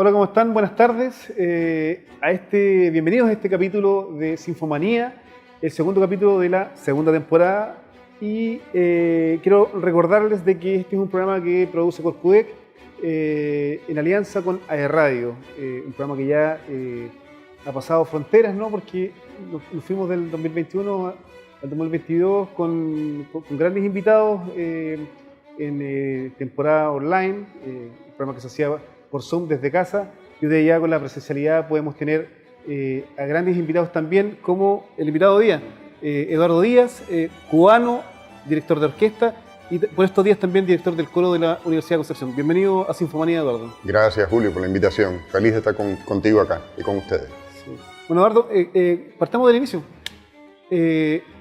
Hola, ¿cómo están? Buenas tardes. Bienvenidos a este capítulo de Sinfomanía, el segundo capítulo de la segunda temporada. Y quiero recordarles de que este es un programa que produce Corcudec en alianza con AERradio, un programa que ya ha pasado fronteras, ¿no? Porque nos fuimos del 2021 al 2022 con grandes invitados en temporada online, un programa que se hacía por Zoom desde casa, y hoy día con la presencialidad podemos tener a grandes invitados también, como el invitado de día, Eduardo Díaz, cubano, director de orquesta, y por estos días también director del coro de la Universidad de Concepción. Bienvenido a Sinfomanía, Eduardo. Gracias, Julio, por la invitación. Feliz de estar contigo acá y con ustedes. Sí. Bueno, Eduardo, partamos del inicio.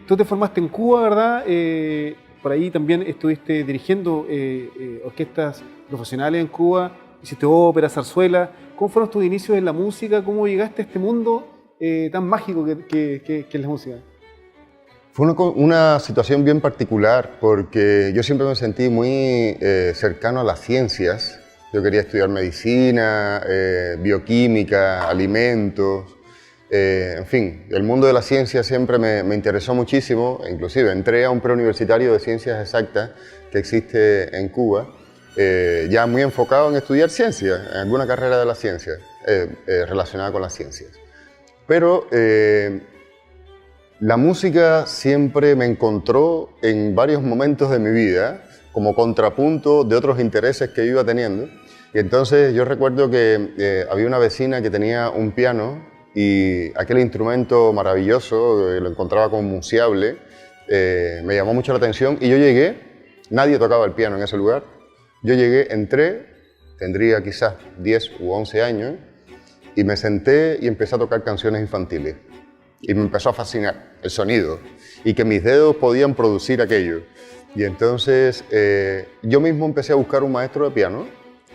Tú te formaste en Cuba, ¿verdad? Por ahí también estuviste dirigiendo orquestas profesionales en Cuba, hiciste ópera, zarzuela. ¿Cómo fueron tus inicios en la música? ¿Cómo llegaste a este mundo tan mágico que es la música? Fue una situación bien particular porque yo siempre me sentí muy cercano a las ciencias. Yo quería estudiar medicina, bioquímica, alimentos, en fin, el mundo de la ciencia siempre me interesó muchísimo. Inclusive entré a un preuniversitario de ciencias exactas que existe en Cuba, ya muy enfocado en estudiar ciencias, en alguna carrera de la ciencia relacionada con las ciencias. Pero la música siempre me encontró en varios momentos de mi vida como contrapunto de otros intereses que iba teniendo. Y entonces yo recuerdo que había una vecina que tenía un piano y aquel instrumento maravilloso, lo encontraba como museable, me llamó mucho la atención y yo llegué, nadie tocaba el piano en ese lugar. Yo llegué, entré, tendría quizás 10 u 11 años, y me senté y empecé a tocar canciones infantiles. Y me empezó a fascinar el sonido y que mis dedos podían producir aquello. Y entonces yo mismo empecé a buscar un maestro de piano.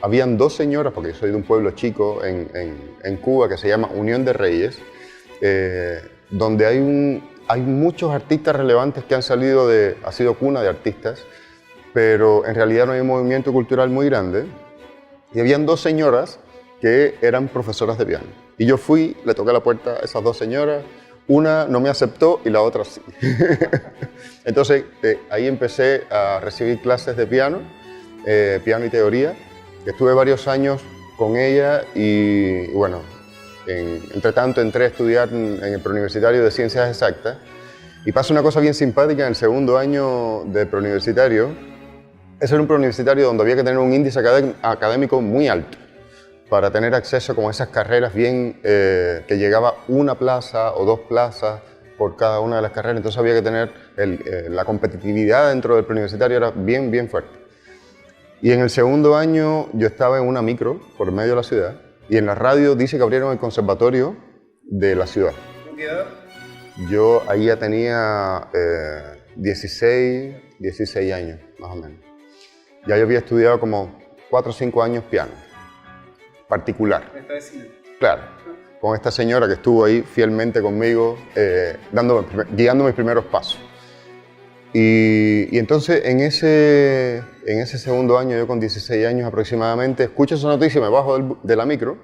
Habían dos señoras, porque yo soy de un pueblo chico en Cuba que se llama Unión de Reyes, donde hay muchos artistas relevantes que han sido cuna de artistas, pero en realidad no hay un movimiento cultural muy grande. Y habían dos señoras que eran profesoras de piano. Y yo fui, le toqué la puerta a esas dos señoras, una no me aceptó y la otra sí. Entonces ahí empecé a recibir clases de piano, piano y teoría. Estuve varios años con ella y bueno, entre tanto entré a estudiar en el preuniversitario de ciencias exactas. Y pasa una cosa bien simpática en el segundo año de preuniversitario. Ese era un preuniversitario donde había que tener un índice académico muy alto para tener acceso a esas carreras bien, que llegaba una plaza o dos plazas por cada una de las carreras. Entonces había que tener, la competitividad dentro del preuniversitario era bien, bien fuerte. Y en el segundo año yo estaba en una micro por medio de la ciudad y en la radio dice que abrieron el conservatorio de la ciudad. ¿Qué edad? Yo ahí ya tenía 16 años, más o menos. Ya yo había estudiado como 4 o 5 años piano, particular. ¿Esta vecina? Claro, con esta señora que estuvo ahí fielmente conmigo, guiando mis primeros pasos. Y entonces en ese segundo año, yo con 16 años aproximadamente, escucho esa noticia, me bajo de la micro,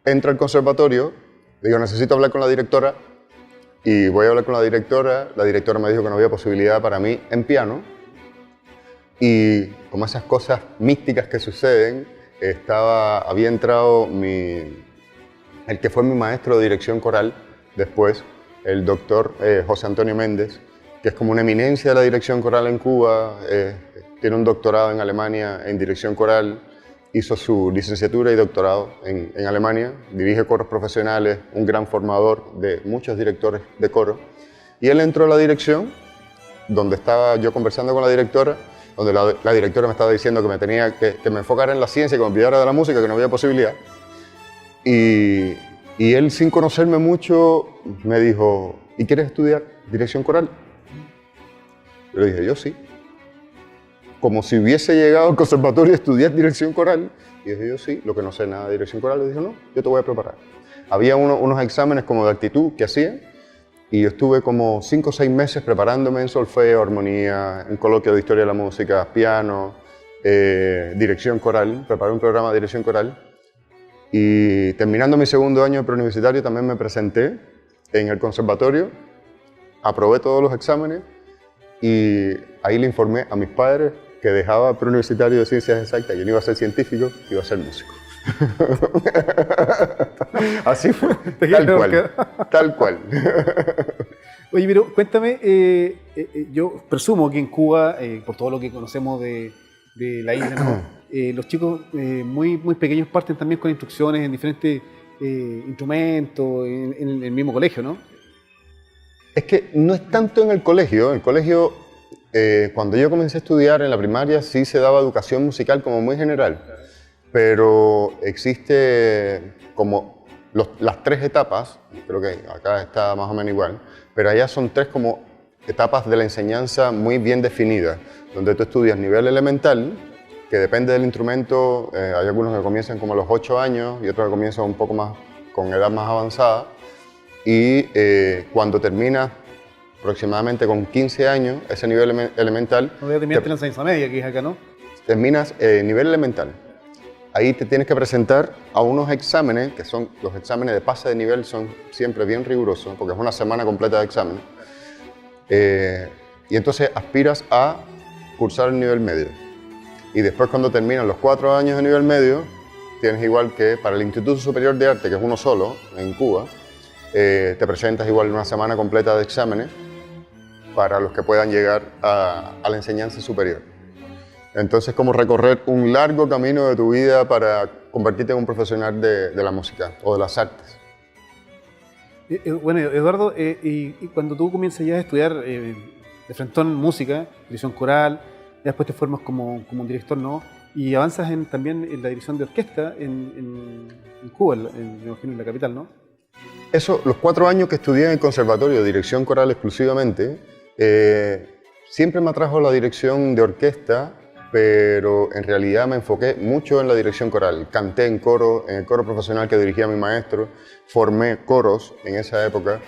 entro al conservatorio, digo, necesito hablar con la directora, y voy a hablar con la directora me dijo que no había posibilidad para mí en piano, y como esas cosas místicas que suceden, había entrado el que fue mi maestro de dirección coral después, el doctor José Antonio Méndez, que es como una eminencia de la dirección coral en Cuba, tiene un doctorado en Alemania en dirección coral, hizo su licenciatura y doctorado en Alemania, dirige coros profesionales, un gran formador de muchos directores de coro. Y él entró a la dirección, donde estaba yo conversando con la directora, donde la directora me estaba diciendo que que me enfocara en la ciencia, que me olvidara de la música, que no había posibilidad. Y él, sin conocerme mucho, me dijo, ¿y quieres estudiar dirección coral? Yo le dije, yo sí. Como si hubiese llegado al conservatorio a estudiar dirección coral. Y dije, yo sí, lo que no sé nada de dirección coral. Le dije, no, yo te voy a preparar. Había unos exámenes como de actitud que hacían. Y yo estuve como 5 o 6 meses preparándome en solfeo, armonía, en coloquio de historia de la música, piano, dirección coral. Preparé un programa de dirección coral. Y terminando mi segundo año de preuniversitario también me presenté en el conservatorio, aprobé todos los exámenes y ahí le informé a mis padres que dejaba el preuniversitario de ciencias exactas y no iba a ser científico, iba a ser músico. Así fue, tal cual. Oye, pero cuéntame, yo presumo que en Cuba, por todo lo que conocemos de la isla, ¿no? Los chicos muy pequeños parten también con instrucciones en diferentes instrumentos, en el mismo colegio, ¿no? Es que no es tanto en el colegio. En el colegio, cuando yo comencé a estudiar en la primaria, sí se daba educación musical como muy general, pero existe como las tres etapas, creo que acá está más o menos igual, pero allá son tres como etapas de la enseñanza muy bien definidas, donde tú estudias nivel elemental, que depende del instrumento, hay algunos que comienzan como a los 8 años y otros que comienzan un poco más, con edad más avanzada, y cuando terminas aproximadamente con 15 años, ese nivel elemental... No voy a terminar la enseñanza media, que es acá, ¿no? Terminas nivel elemental. Ahí te tienes que presentar a unos exámenes, que son los exámenes de pase de nivel, son siempre bien rigurosos, porque es una semana completa de exámenes. Y entonces aspiras a cursar el nivel medio. Y después, cuando terminan los 4 años de nivel medio, tienes igual que para el Instituto Superior de Arte, que es uno solo, en Cuba, te presentas igual una semana completa de exámenes para los que puedan llegar a la enseñanza superior. Entonces, como recorrer un largo camino de tu vida para convertirte en un profesional de la música o de las artes. Bueno, Eduardo, y cuando tú comienzas ya a estudiar de frentón música, dirección coral, después te formas como un director, ¿no? Y avanzas también en la dirección de orquesta en Cuba, me imagino en la capital, ¿no? Eso, los 4 años que estudié en el conservatorio, dirección coral exclusivamente, siempre me atrajo la dirección de orquesta, pero en realidad me enfoqué mucho en la dirección coral. Canté en el coro profesional que dirigía mi maestro, formé coros en esa época,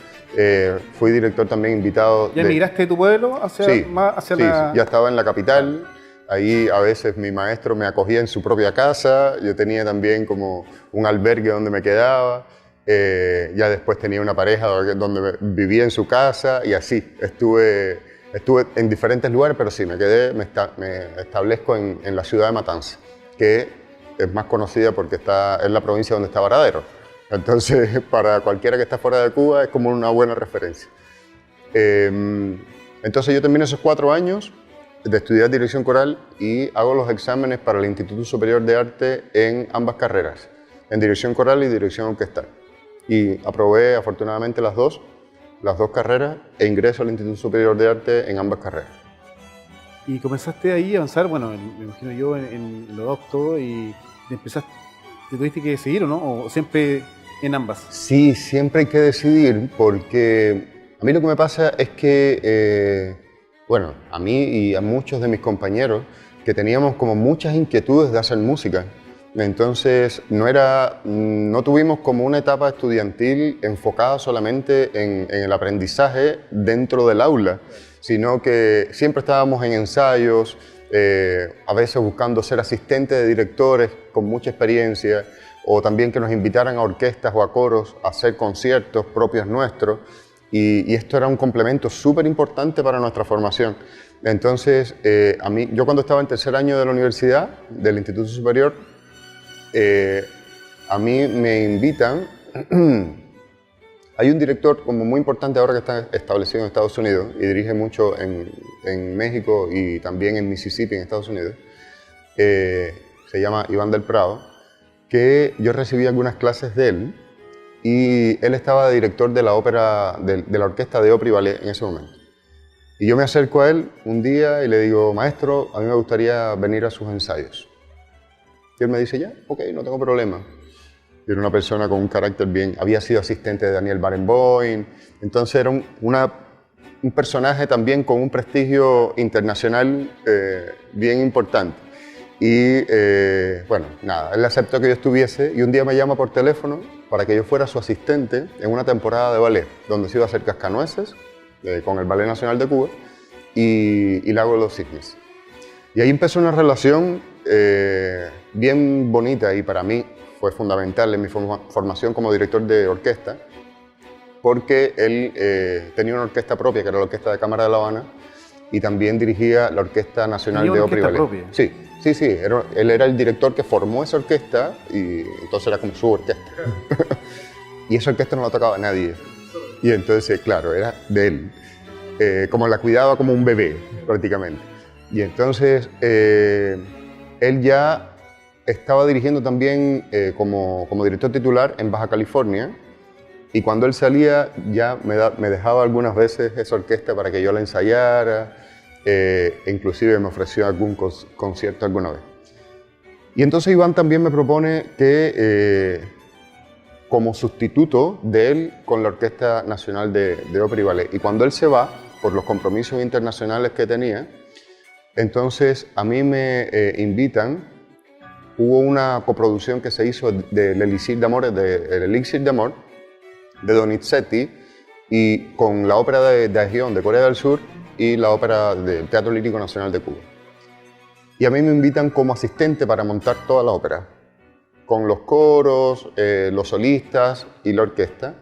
fui director también invitado. ¿Ya emigraste de tu pueblo hacia la...? Sí, ya estaba en la capital. Ahí a veces mi maestro me acogía en su propia casa, yo tenía también como un albergue donde me quedaba, ya después tenía una pareja donde vivía en su casa y así, estuve en diferentes lugares, pero sí, me establezco en la ciudad de Matanzas, que es más conocida porque es la provincia donde está Varadero. Entonces, para cualquiera que está fuera de Cuba es como una buena referencia. Entonces yo termino esos 4 años de estudiar dirección coral y hago los exámenes para el Instituto Superior de Arte en ambas carreras, en dirección coral y dirección orquestal. Y aprobé afortunadamente las dos carreras e ingreso al Instituto Superior de Arte en ambas carreras. Y comenzaste ahí a avanzar, bueno, me imagino yo, en lo docto y te tuviste que decidir, ¿o no? ¿O siempre en ambas? Sí, siempre hay que decidir porque a mí lo que me pasa es que, bueno, a mí y a muchos de mis compañeros que teníamos como muchas inquietudes de hacer música. Entonces no tuvimos como una etapa estudiantil enfocada solamente en el aprendizaje dentro del aula, sino que siempre estábamos en ensayos, a veces buscando ser asistentes de directores con mucha experiencia, o también que nos invitaran a orquestas o a coros a hacer conciertos propios nuestros, y esto era un complemento súper importante para nuestra formación. Entonces, yo cuando estaba en tercer año de la universidad, del Instituto Superior, a mí me invitan, hay un director como muy importante ahora que está establecido en Estados Unidos y dirige mucho en México y también en Mississippi, en Estados Unidos, se llama Iván del Prado, que yo recibí algunas clases de él y él estaba de director de la ópera, de la orquesta de ópera y ballet en ese momento. Y yo me acerco a él un día y le digo, maestro, a mí me gustaría venir a sus ensayos. Y él me dice, ya, ok, no tengo problema. Y era una persona con un carácter bien, había sido asistente de Daniel Barenboim, entonces era un personaje también con un prestigio internacional bien importante. Y bueno, nada, él aceptó que yo estuviese y un día me llama por teléfono para que yo fuera su asistente en una temporada de ballet, donde se iba a hacer Cascanueces con el Ballet Nacional de Cuba y Lago de los Cisnes. Y ahí empezó una relación bien bonita y para mí fue fundamental en mi formación como director de orquesta, porque él tenía una orquesta propia, que era la Orquesta de Cámara de La Habana, y también dirigía la Orquesta Nacional de Ópera y Ballet. Propia. Sí, él era el director que formó esa orquesta, y entonces era como su orquesta. Y esa orquesta no la tocaba nadie. Y entonces, claro, era de él. Como la cuidaba como un bebé, prácticamente. Y entonces, él ya estaba dirigiendo también como director titular en Baja California, y cuando él salía ya me dejaba algunas veces esa orquesta para que yo la ensayara, inclusive me ofreció algún concierto alguna vez. Y entonces Iván también me propone que como sustituto de él con la Orquesta Nacional de Ópera y Ballet. Y cuando él se va, por los compromisos internacionales que tenía, entonces a mí me invitan. Hubo una coproducción que se hizo del Elixir d'Amor, de Donizetti, y con la ópera de Daejeon de Corea del Sur y la ópera del Teatro Lírico Nacional de Cuba. Y a mí me invitan como asistente para montar toda la ópera, con los coros, los solistas y la orquesta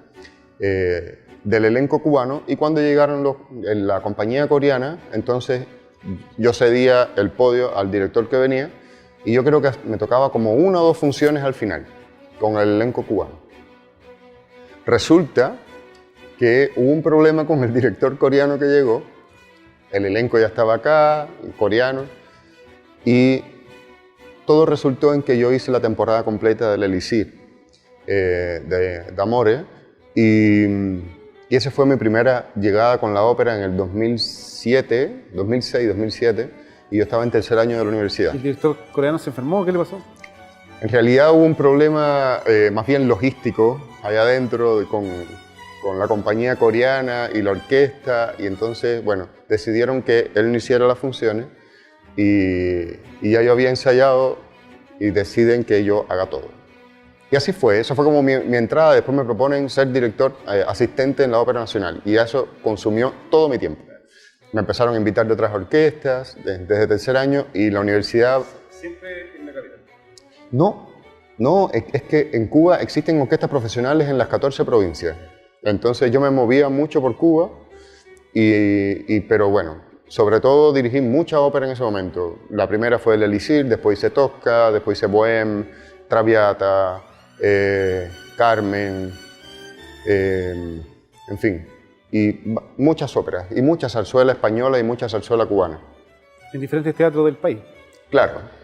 del elenco cubano. Y cuando llegaron la compañía coreana, entonces yo cedía el podio al director que venía, y yo creo que me tocaba como 1 o 2 funciones al final, con el elenco cubano. Resulta que hubo un problema con el director coreano que llegó, el elenco ya estaba acá, coreano, y todo resultó en que yo hice la temporada completa del Elixir d'Amore, y esa fue mi primera llegada con la ópera en el 2006, 2007, y yo estaba en tercer año de la universidad. ¿El director coreano se enfermó? ¿Qué le pasó? En realidad hubo un problema más bien logístico allá adentro con la compañía coreana y la orquesta, y entonces, bueno, decidieron que él no hiciera las funciones, y ya yo había ensayado y deciden que yo haga todo. Y así fue, eso fue como mi entrada. Después me proponen ser director asistente en la Ópera Nacional, y eso consumió todo mi tiempo. Me empezaron a invitar de otras orquestas desde tercer año, y la universidad... ¿Siempre en la capital? No, es que en Cuba existen orquestas profesionales en las 14 provincias. Entonces yo me movía mucho por Cuba, pero bueno, sobre todo dirigí mucha ópera en ese momento. La primera fue el Elixir, después hice Tosca, después hice Bohème, Traviata, Carmen, en fin, y muchas óperas, y mucha zarzuela española y mucha zarzuela cubana. En diferentes teatros del país. Claro.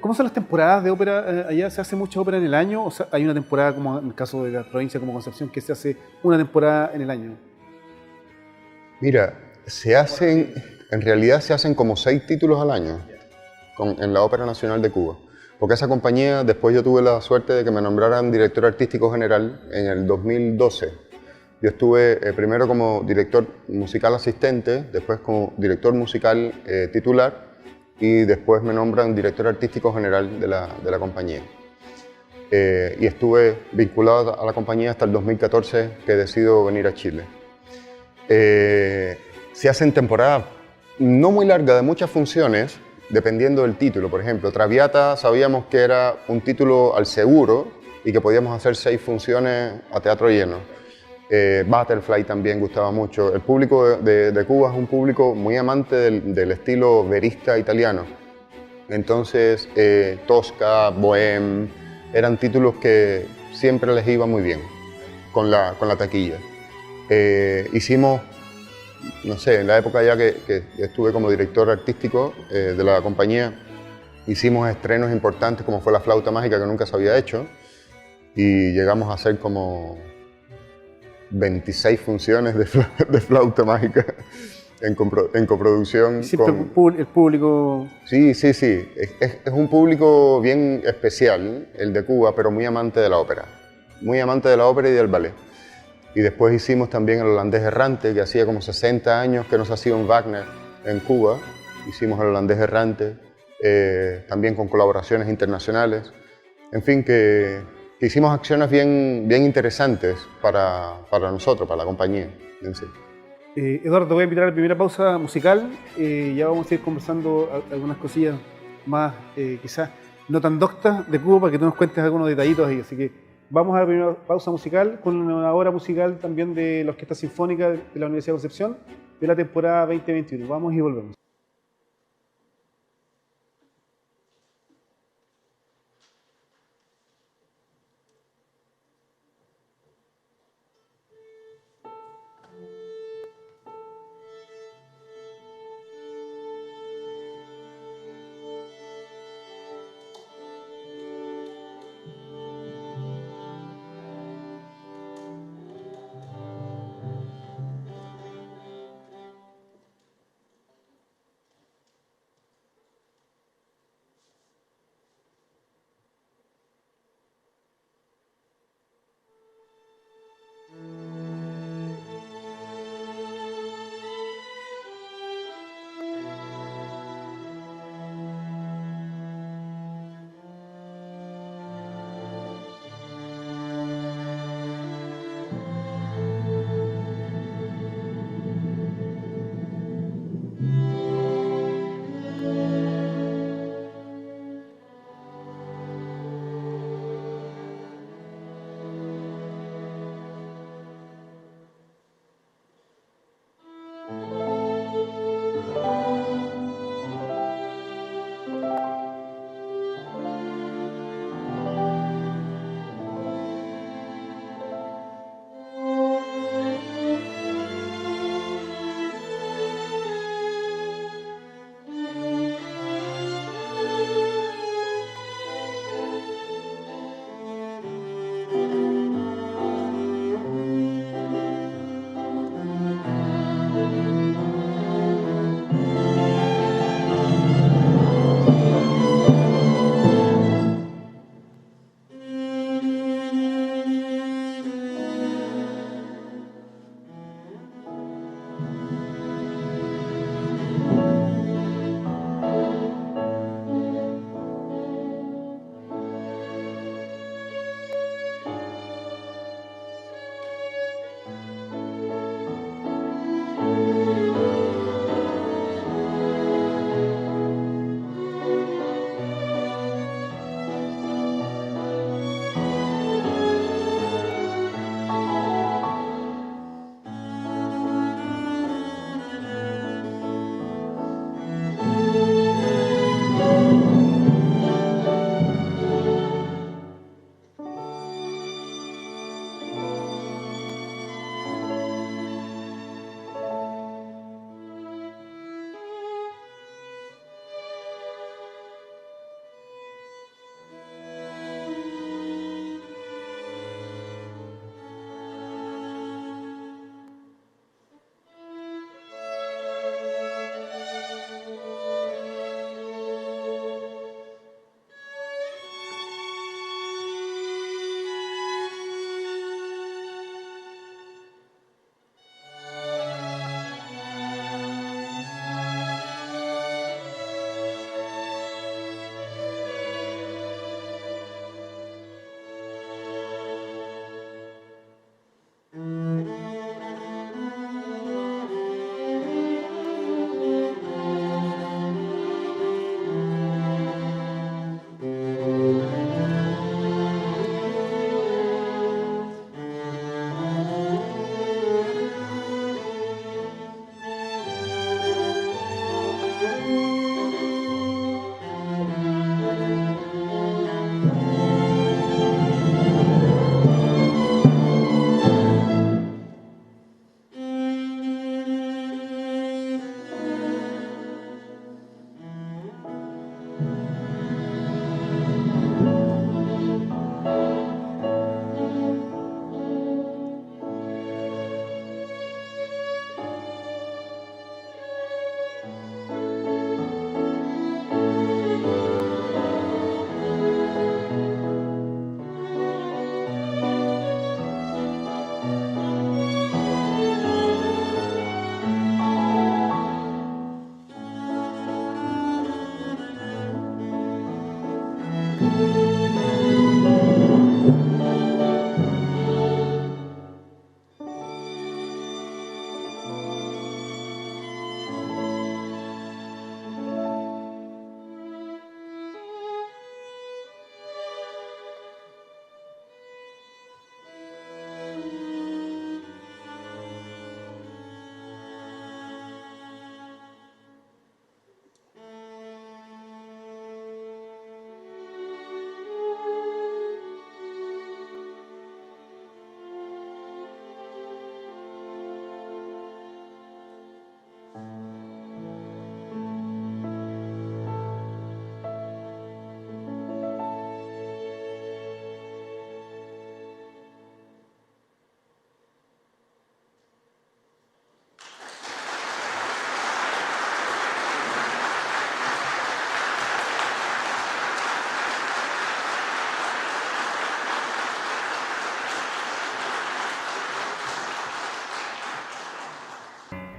¿Cómo son las temporadas de ópera allá? ¿Se hace mucha ópera en el año? ¿O sea, hay una temporada, como en el caso de la provincia como Concepción, que se hace una temporada en el año? Mira, en realidad se hacen como 6 títulos al año en la Ópera Nacional de Cuba. Porque esa compañía, después yo tuve la suerte de que me nombraran director artístico general en el 2012. Yo estuve primero como director musical asistente, después como director musical titular, y después me nombran director artístico general de la compañía. Y estuve vinculado a la compañía hasta el 2014, que decido venir a Chile. Se hacen temporadas no muy largas, de muchas funciones, dependiendo del título. Por ejemplo, Traviata sabíamos que era un título al seguro y que podíamos hacer 6 funciones a teatro lleno. Butterfly también gustaba mucho. El público de Cuba es un público muy amante del estilo verista italiano. Entonces, Tosca, Bohème, eran títulos que siempre les iba muy bien con la taquilla. Hicimos, no sé, en la época ya que estuve como director artístico de la compañía, hicimos estrenos importantes como fue La Flauta Mágica, que nunca se había hecho, y llegamos a hacer como 26 funciones de Flauta Mágica en coproducción. Siempre el público... Sí. Es un público bien especial, el de Cuba, pero muy amante de la ópera. Muy amante de la ópera y del ballet. Y después hicimos también El Holandés Errante, que hacía como 60 años que no se hacía un Wagner en Cuba. Hicimos El Holandés Errante, también con colaboraciones internacionales. En fin, que hicimos acciones bien interesantes para nosotros, para la compañía en sí. Eduardo, te voy a invitar a la primera pausa musical. Ya vamos a ir conversando algunas cosillas más, quizás no tan docta de Cubo para que tú nos cuentes algunos detallitos ahí. Así que vamos a la primera pausa musical con una obra musical también de la Orquesta Sinfónica de la Universidad de Concepción de la temporada 2021. Vamos y volvemos.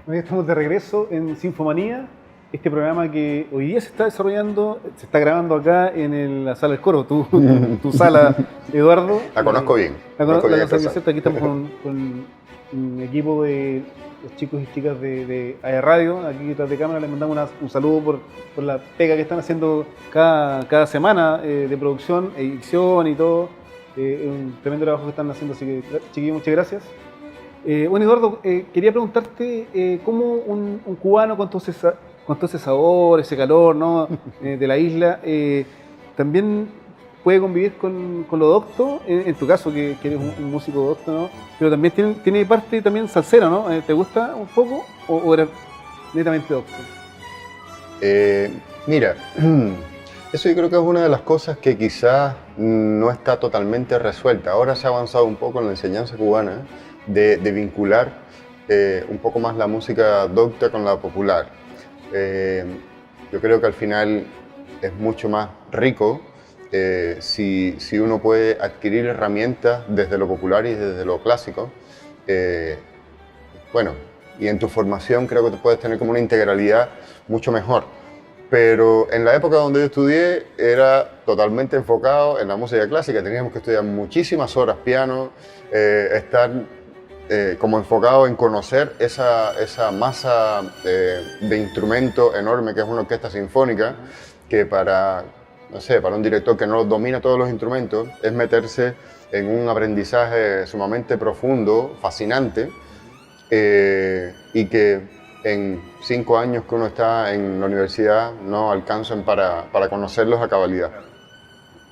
Hoy estamos de regreso en Sinfomanía, este programa que hoy día se está desarrollando, se está grabando acá en la sala del coro, tu sala, Eduardo. La conozco bien. La conozco bien conozco bien, aquí estamos con un equipo de los chicos y chicas de AE Radio, aquí detrás de cámara. Les mandamos un saludo por la pega que están haciendo cada semana de producción, edición y todo. Un tremendo trabajo que están haciendo, así que chiquillos, muchas gracias. Bueno, Eduardo, quería preguntarte cómo un cubano con todo ese sabor, ese calor, ¿no? De la isla, también puede convivir con lo docto, en tu caso que eres un músico docto, ¿no? Pero también tiene parte también salsera, ¿no? ¿Te gusta un poco o eres netamente docto? Mira, eso yo creo que es una de las cosas que quizás no está totalmente resuelta. Ahora se ha avanzado un poco en la enseñanza cubana de vincular un poco más la música docta con la popular. Yo creo que al final es mucho más rico si uno puede adquirir herramientas desde lo popular y desde lo clásico. Bueno, y en tu formación creo que te puedes tener como una integralidad mucho mejor. Pero en la época donde yo estudié era totalmente enfocado en la música clásica. Teníamos que estudiar muchísimas horas piano, estar como enfocado en conocer esa masa de instrumento enorme que es una orquesta sinfónica, que para un director que no domina todos los instrumentos es meterse en un aprendizaje sumamente profundo, fascinante, y que en 5 años que uno está en la universidad no alcanzan para conocerlos a cabalidad.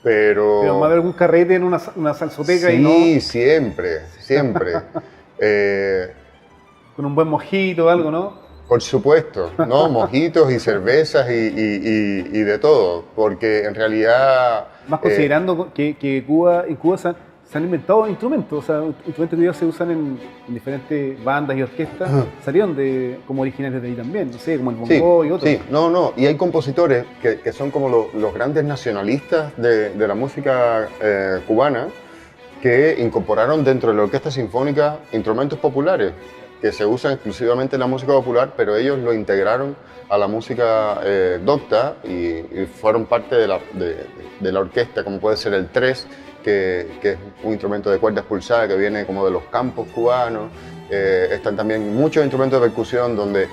Pero más de algún carrete en una salsoteca sí, y no... Sí, siempre. Con un buen mojito o algo, ¿no? Por supuesto, ¿no? Mojitos y cervezas y de todo, porque en realidad... Más considerando que en Cuba se han inventado instrumentos, o sea, instrumentos que ya se usan en diferentes bandas y orquestas, salieron como originales de ahí también, no sé, como el bongo y otros. Sí, y hay compositores que son como los grandes nacionalistas de la música cubana, que incorporaron dentro de la orquesta sinfónica instrumentos populares que se usan exclusivamente en la música popular, pero ellos lo integraron a la música docta y fueron parte de la orquesta, como puede ser el tres, que es un instrumento de cuerdas pulsadas que viene como de los campos cubanos. Están también muchos instrumentos de percusión donde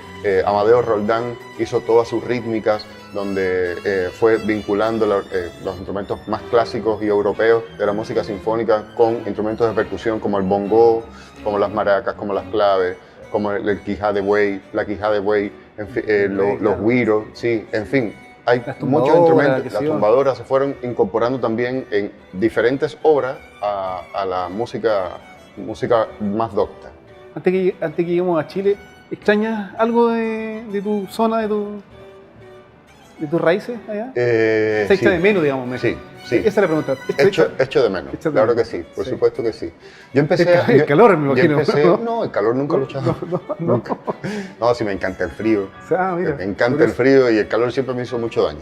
Amadeo Roldán hizo todas sus rítmicas, donde fue vinculando los instrumentos más clásicos y europeos de la música sinfónica con instrumentos de percusión como el bongo, como las maracas, como las claves, como el quijá de buey, la quijá de buey, en fin, los güiros, sí, en fin. Hay muchos instrumentos, las tumbadoras se fueron incorporando también en diferentes obras a la música más docta. Antes que lleguemos a Chile, ¿extrañas algo de tu zona, de tus raíces allá? ¿Se echa de menos, digamos? Sí. Esa es la pregunta. Echo de menos, claro que sí, por supuesto que sí. Yo empecé... El calor, me imagino. No, el calor nunca lo he echado. Nunca. No, sí me encanta el frío. Mira, me encanta el frío y el calor siempre me hizo mucho daño.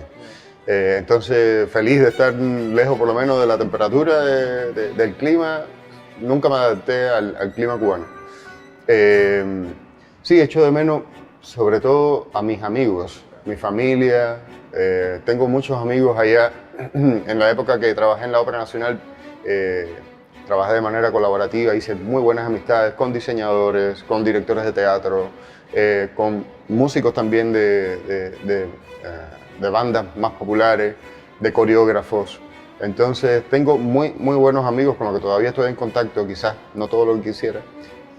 Entonces, feliz de estar lejos por lo menos de la temperatura del clima. Nunca me adapté al clima cubano. Sí, echo de menos sobre todo a mis amigos, mi familia. Tengo muchos amigos allá. En la época que trabajé en la Ópera Nacional, trabajé de manera colaborativa, hice muy buenas amistades con diseñadores, con directores de teatro, con músicos también de bandas más populares, de coreógrafos. Entonces tengo muy buenos amigos con los que todavía estoy en contacto, quizás no todo lo que quisiera,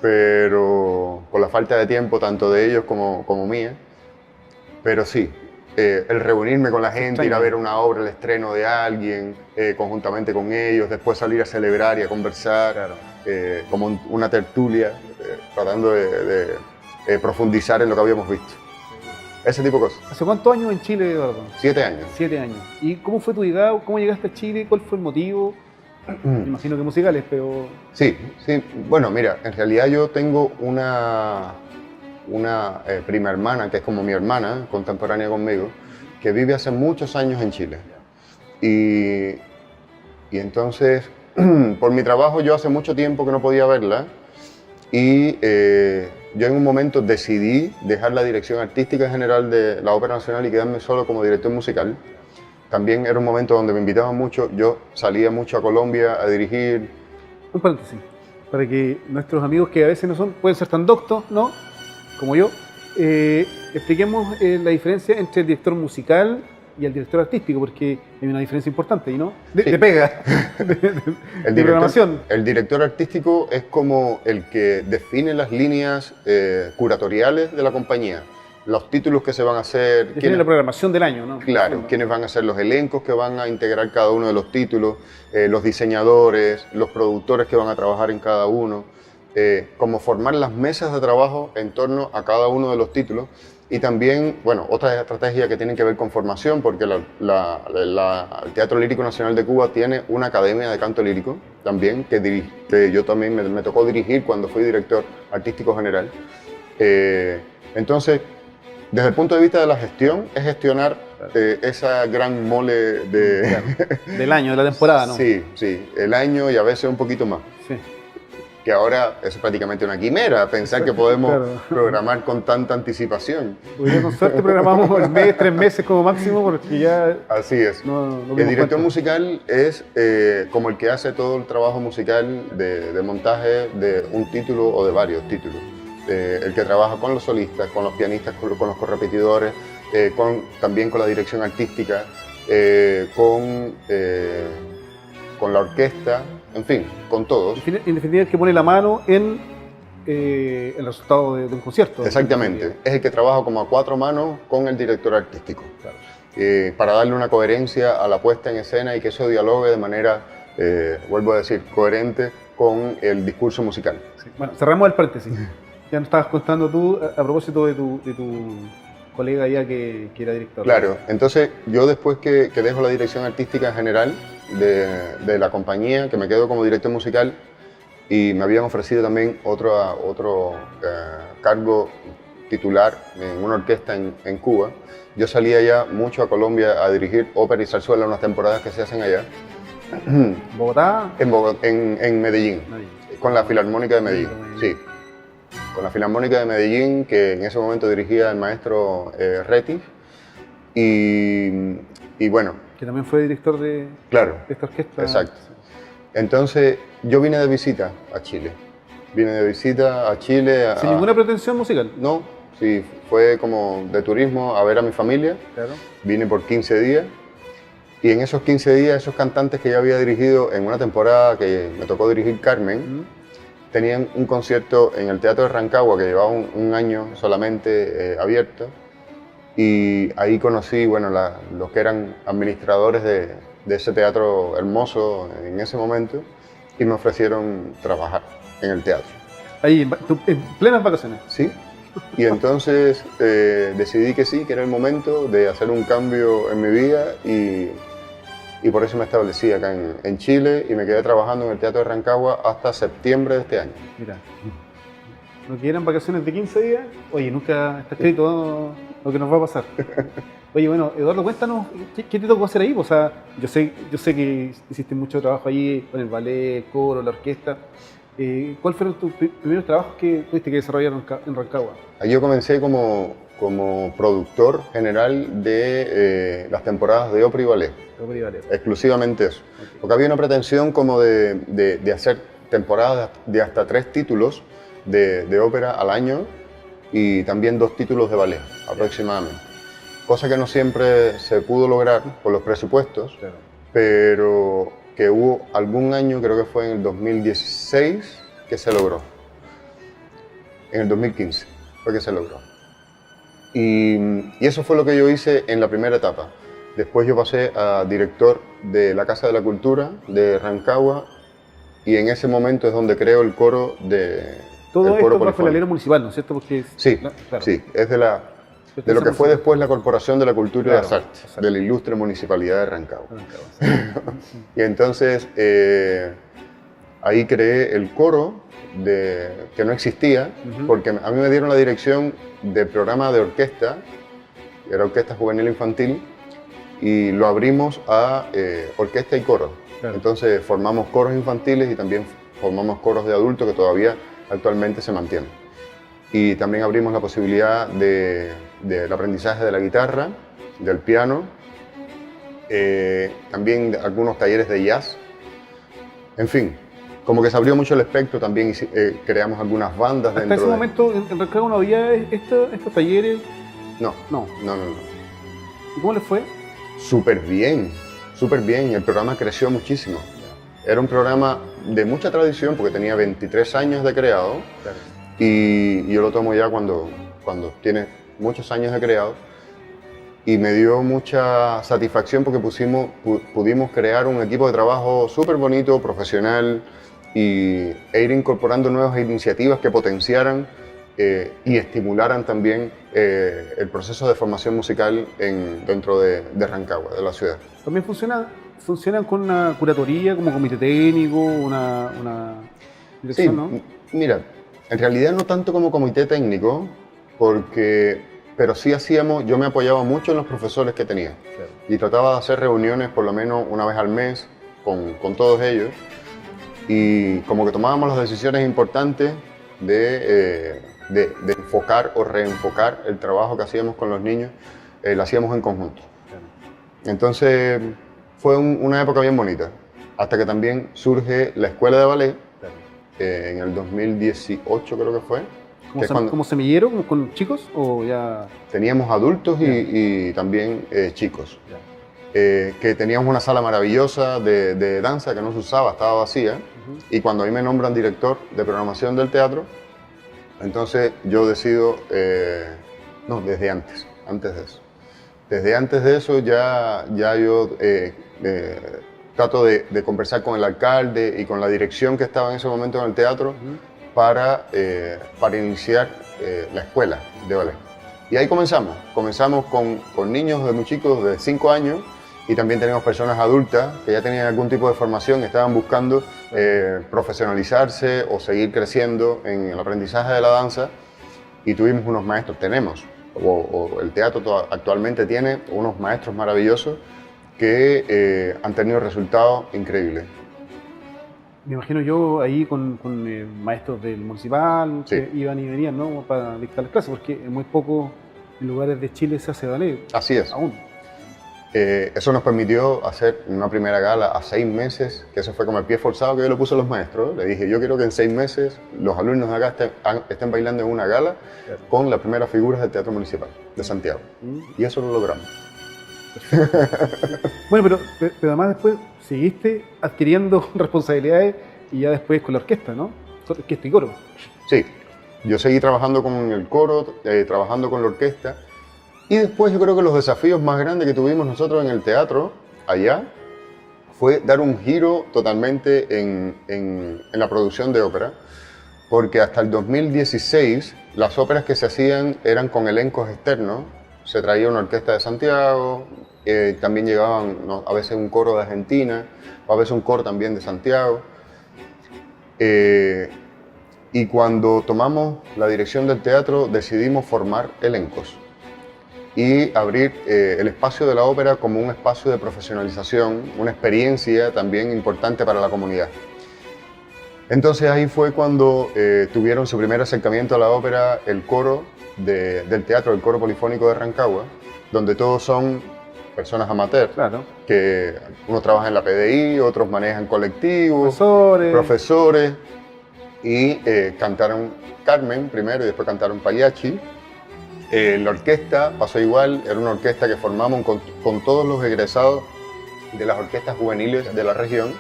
pero por la falta de tiempo tanto de ellos como mía. Pero sí, el reunirme con la gente, ir a ver una obra, el estreno de alguien, conjuntamente con ellos, después salir a celebrar y a conversar, claro. Como una tertulia, tratando de profundizar en lo que habíamos visto. Ese tipo de cosas. ¿Hace cuántos años en Chile, Eduardo? 7 años. 7 años. ¿Y cómo fue tu llegada? ¿Cómo llegaste a Chile? ¿Cuál fue el motivo? Me imagino que musicales, pero... Sí. Bueno, mira, en realidad yo tengo una prima hermana, que es como mi hermana, contemporánea conmigo, que vive hace muchos años en Chile. Y entonces, por mi trabajo, yo hace mucho tiempo que no podía verla, y yo en un momento decidí dejar la dirección artística general de la Ópera Nacional y quedarme solo como director musical. También era un momento donde me invitaban mucho, yo salía mucho a Colombia a dirigir. Un paréntesis, para que nuestros amigos que a veces no son, pueden ser tan doctos, ¿no? Como yo, expliquemos la diferencia entre el director musical y el director artístico, porque hay una diferencia importante, ¿no? Sí. De pega, de programación. El director artístico es como el que define las líneas curatoriales de la compañía, los títulos que se van a hacer. Define la programación del año, ¿no? Claro, quiénes van a ser los elencos que van a integrar cada uno de los títulos, los diseñadores, los productores que van a trabajar en cada uno, como formar las mesas de trabajo en torno a cada uno de los títulos. Y también, bueno, otra estrategia que tiene que ver con formación, porque el Teatro Lírico Nacional de Cuba tiene una academia de canto lírico también, que yo también me tocó dirigir cuando fui director artístico general. Entonces, desde el punto de vista de la gestión, es gestionar esa gran mole del año, de la temporada, ¿no? Sí, sí, el año y a veces un poquito más. Sí. Que ahora es prácticamente una quimera, pensar que podemos programar con tanta anticipación. Hoy día con suerte programamos el mes, 3 meses como máximo, porque ya... Así es. No el director musical es como el que hace todo el trabajo musical de montaje de un título o de varios títulos. El que trabaja con los solistas, con los pianistas, con los correpetidores, también con la dirección artística, con la orquesta, en fin, con todos. En definitiva, el que pone la mano en el resultado de un concierto. Exactamente, es el que trabaja como a 4 manos con el director artístico. Claro. Para darle una coherencia a la puesta en escena y que eso dialogue de manera, vuelvo a decir, coherente con el discurso musical. Sí. Bueno, cerramos el paréntesis. Ya nos estabas contando tú a propósito de tu colega ya que era director. Claro, entonces yo después que dejo la dirección artística general de la compañía, que me quedo como director musical, y me habían ofrecido también otro cargo titular en una orquesta en Cuba. Yo salía ya mucho a Colombia a dirigir ópera y zarzuela, unas temporadas que se hacen allá. ¿Bogotá? En Medellín, con la Filarmónica de Medellín, sí. Con la Filarmónica de Medellín, que en ese momento dirigía el maestro Retis, y bueno... Que también fue director de esta orquesta. Exacto. Entonces, yo vine de visita a Chile. ¿Sin ninguna pretensión musical? No, sí, fue como de turismo a ver a mi familia. Claro. Vine por 15 días. Y en esos 15 días, esos cantantes que ya había dirigido en una temporada que me tocó dirigir Carmen, tenían un concierto en el Teatro de Rancagua que llevaba un año solamente abierto. Y ahí conocí, bueno, los que eran administradores de ese teatro hermoso en ese momento, y me ofrecieron trabajar en el teatro. Ahí, en plenas vacaciones. Sí. Y entonces decidí que sí, que era el momento de hacer un cambio en mi vida, y por eso me establecí acá en Chile, y me quedé trabajando en el Teatro de Rancagua hasta septiembre de este año. Mira, ¿no quieran vacaciones de 15 días? Oye, nunca está escrito lo que nos va a pasar. Oye, bueno, Eduardo, cuéntanos, ¿qué te tocó hacer ahí? O sea, yo sé que hiciste mucho trabajo allí con el ballet, el coro, la orquesta. ¿Cuáles fueron tus primeros trabajos que tuviste que desarrollar en Rancagua? Ahí yo comencé como productor general de las temporadas de ópera y ballet. Ópera y ballet. Exclusivamente eso. Okay. Porque había una pretensión como de hacer temporadas de hasta 3 títulos de ópera al año, y también 2 títulos de ballet aproximadamente. Cosa que no siempre se pudo lograr por los presupuestos, claro, pero que hubo algún año, creo que fue en el 2016, que se logró. En el 2015 fue que se logró. Y eso fue lo que yo hice en la primera etapa. Después yo pasé a director de la Casa de la Cultura de Rancagua, y en ese momento es donde creo el coro de... Todo esto bajo el alero municipal, ¿no es cierto? Porque sí, claro, sí, es de lo que fue después la Corporación de la Cultura, claro, y las Artes, exacto, de la ilustre Municipalidad de Rancagua. Y entonces ahí creé el coro que no existía, porque a mí me dieron la dirección del programa de orquesta, era Orquesta Juvenil Infantil, y lo abrimos a orquesta y coro. Claro. Entonces formamos coros infantiles y también formamos coros de adultos que todavía actualmente se mantienen. y también abrimos la posibilidad del aprendizaje de la guitarra, del piano, también algunos talleres de jazz, en fin, como que se abrió mucho el espectro, también creamos algunas bandas Hasta dentro ese momento en Rancagua no había estos talleres. No. ¿Y cómo les fue? Súper bien, el programa creció muchísimo. Era un programa de mucha tradición porque tenía 23 años de creado, Claro. y yo lo tomo ya cuando tiene muchos años de creado, y me dio mucha satisfacción porque pudimos crear un equipo de trabajo súper bonito, profesional, e ir incorporando nuevas iniciativas que potenciaran y estimularan también el proceso de formación musical dentro de Rancagua, de la ciudad. También funcionan con una curatoría, como comité técnico, una dirección, Sí, ¿no? mira, en realidad no tanto como comité técnico, pero sí yo me apoyaba mucho en los profesores que tenía. Claro. Y trataba de hacer reuniones por lo menos una vez al mes con todos ellos, y como que tomábamos las decisiones importantes de enfocar o reenfocar el trabajo que hacíamos con los niños, lo hacíamos en conjunto. Claro. Entonces fue una época bien bonita, hasta que también surge la escuela de ballet, Claro. en el 2018 creo que fue. ¿Como semillero, como con chicos o ya? Teníamos adultos y también chicos. Que teníamos una sala maravillosa de danza que no se usaba, estaba vacía. Y cuando a mí me nombran director de programación del teatro, entonces yo decido, no, desde antes de eso. Desde antes de eso ya yo trato de conversar con el alcalde y con la dirección que estaba en ese momento en el teatro para iniciar la escuela de ballet. Y ahí comenzamos con niños de muy chicos, de 5 años, y también tenemos personas adultas que ya tenían algún tipo de formación, estaban buscando profesionalizarse o seguir creciendo en el aprendizaje de la danza, y tuvimos unos maestros, el teatro actualmente tiene unos maestros maravillosos que han tenido resultados increíbles. Me imagino yo ahí con maestros del municipal Sí. que iban y venían, ¿no? Para dictar las clases, porque en muy pocos lugares de Chile se hace ballet. Así es. Aún. Eso nos permitió hacer una primera gala a 6 meses, que eso fue como el pie forzado que yo le puse a los maestros. Le dije, yo quiero que en 6 meses los alumnos de acá estén bailando en una gala con las primeras figuras del Teatro Municipal de Santiago. Y eso lo logramos. Bueno, pero además después seguiste adquiriendo responsabilidades y ya después con la orquesta, ¿no? Orquesta y coro. Sí, yo seguí trabajando con el coro, trabajando con la orquesta, y después yo creo que los desafíos más grandes que tuvimos nosotros en el teatro allá fue dar un giro totalmente en la producción de ópera, porque hasta el 2016 las óperas que se hacían eran con elencos externos. Se traía una orquesta de Santiago, también llegaban a veces un coro de Argentina, o a veces un coro también de Santiago. Y cuando tomamos la dirección del teatro decidimos formar elencos y abrir el espacio de la ópera como un espacio de profesionalización, una experiencia también importante para la comunidad. Entonces ahí fue cuando tuvieron su primer acercamiento a la ópera el coro del teatro, el Coro Polifónico de Rancagua, donde todos son personas amateurs, Claro. que unos trabajan en la PDI, otros manejan colectivos, Profesores. y cantaron Carmen primero y después cantaron Pagliacci. La orquesta pasó igual, era una orquesta que formamos con todos los egresados de las orquestas juveniles de la región,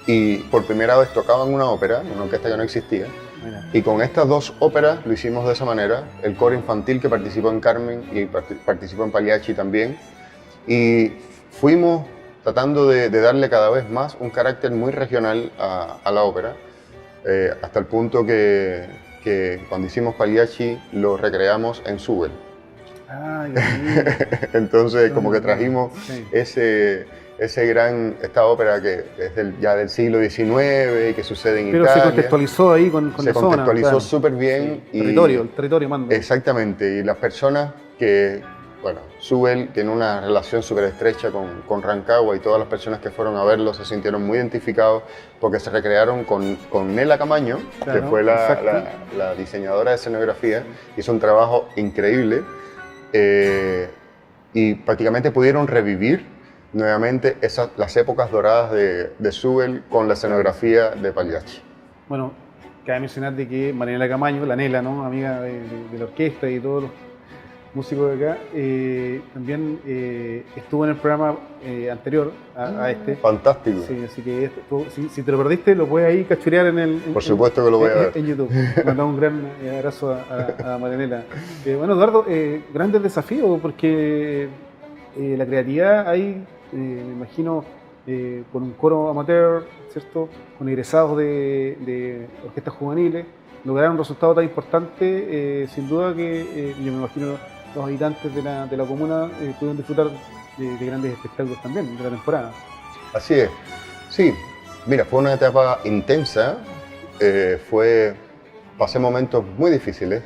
y por primera vez tocaban una ópera, una orquesta que no existía. Mira. Y con estas 2 óperas lo hicimos de esa manera, el coro infantil que participó en Carmen y participó en Pagliacci también, y fuimos tratando de darle cada vez más un carácter muy regional a la ópera, hasta el punto que cuando hicimos Pagliacci lo recreamos en Subel. Ay, Dios mío. Entonces como que trajimos Sí. esta ópera que es ya del siglo XIX y que sucede en Pero Italia. se contextualizó ahí con Se la zona. contextualizó Claro. súper bien. Sí. El territorio manda. Exactamente, y las personas que bueno, Subel tiene una relación súper estrecha con Rancagua, y todas las personas que fueron a verlo se sintieron muy identificados porque se recrearon con Nela Camaño, Claro, que fue la diseñadora de escenografía. Hizo un trabajo increíble, y prácticamente pudieron revivir nuevamente las épocas doradas de Subel con la escenografía de Pagliacci. Bueno, cabe mencionar de que Marianela Camaño, la Nela, ¿no? Amiga de la orquesta y todos los músicos de acá, también estuvo en el programa anterior a este. Fantástico. Sí, así que si te lo perdiste, lo puedes ahí cachurear Por supuesto que lo voy a ver. En YouTube. Mandamos un gran abrazo a Marianela. Bueno, Eduardo, grandes desafíos, porque la creatividad ahí, me imagino, con un coro amateur, ¿cierto? Con egresados de orquestas juveniles, lograr un resultado tan importante, sin duda que yo me imagino los habitantes de la comuna pudieron disfrutar de grandes espectáculos también de la temporada. Así es, sí, mira, fue una etapa intensa, pasé momentos muy difíciles,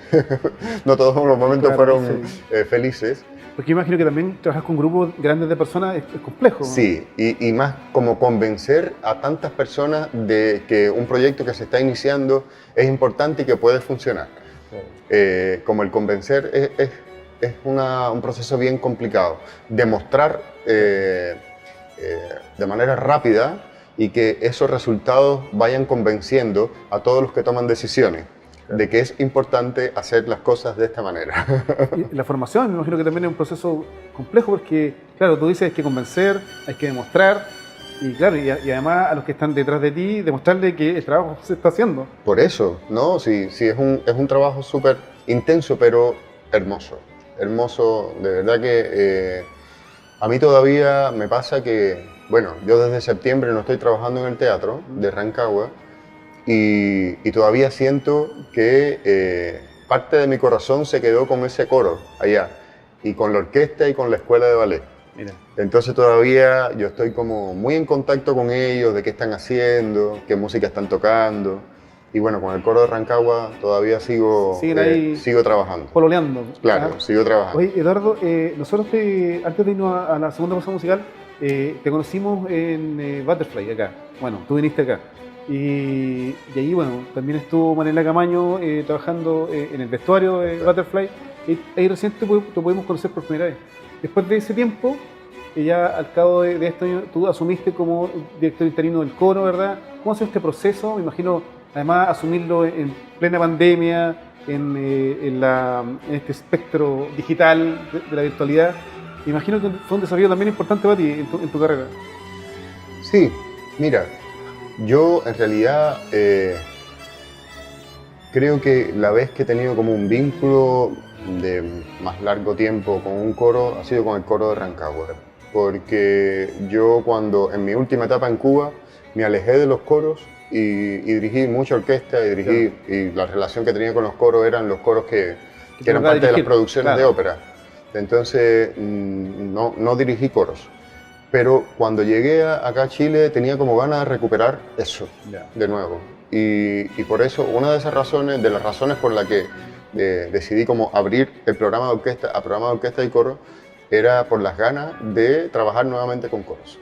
no todos los momentos fueron felices. Porque imagino que también trabajar con grupos grandes de personas es complejo, ¿no? Sí, y más como convencer a tantas personas de que un proyecto que se está iniciando es importante y que puede funcionar. Sí. Como el convencer es un proceso bien complicado. Demostrar de manera rápida y que esos resultados vayan convenciendo a todos los que toman decisiones de que es importante hacer las cosas de esta manera. Y la formación, me imagino que también es un proceso complejo porque, claro, tú dices hay que convencer, hay que demostrar, y claro, y además a los que están detrás de ti, demostrarle que el trabajo se está haciendo. Por eso, ¿no? Sí, es un trabajo súper intenso, pero hermoso. Hermoso, de verdad que a mí todavía me pasa que, bueno, yo desde septiembre no estoy trabajando en el teatro de Rancagua, y todavía siento que parte de mi corazón se quedó con ese coro allá, y con la orquesta y con la escuela de ballet. Mira. Entonces todavía yo estoy como muy en contacto con ellos, de qué están haciendo, qué música están tocando. Y bueno, con el coro de Rancagua todavía sigo trabajando. Pololeando. Claro, sigo trabajando. Oye, Eduardo, nosotros antes de irnos a la segunda pausa musical, te conocimos en Butterfly acá. Bueno, tú viniste acá. Y ahí, bueno, también estuvo Marianela Camaño trabajando en el vestuario de Butterfly. Y ahí recién te pudimos conocer por primera vez. Después de ese tiempo, ya al cabo de este año, tú asumiste como director interino del coro, ¿verdad? ¿Cómo ha sido este proceso? Me imagino, además, asumirlo en plena pandemia, en este espectro digital de la virtualidad. Me imagino que fue un desafío también importante para ti en tu carrera. Sí, mira. Yo en realidad creo que la vez que he tenido como un vínculo de más largo tiempo con un coro ha sido con el coro de Rancagua, porque yo cuando en mi última etapa en Cuba me alejé de los coros y dirigí mucha orquesta y la relación que tenía con los coros eran los coros que eran parte de las producciones de ópera. Entonces no dirigí coros. Pero cuando llegué acá a Chile tenía como ganas de recuperar eso de nuevo. Y por eso, una de las razones por la que decidí como abrir el programa de orquesta y coro, era por las ganas de trabajar nuevamente con coros.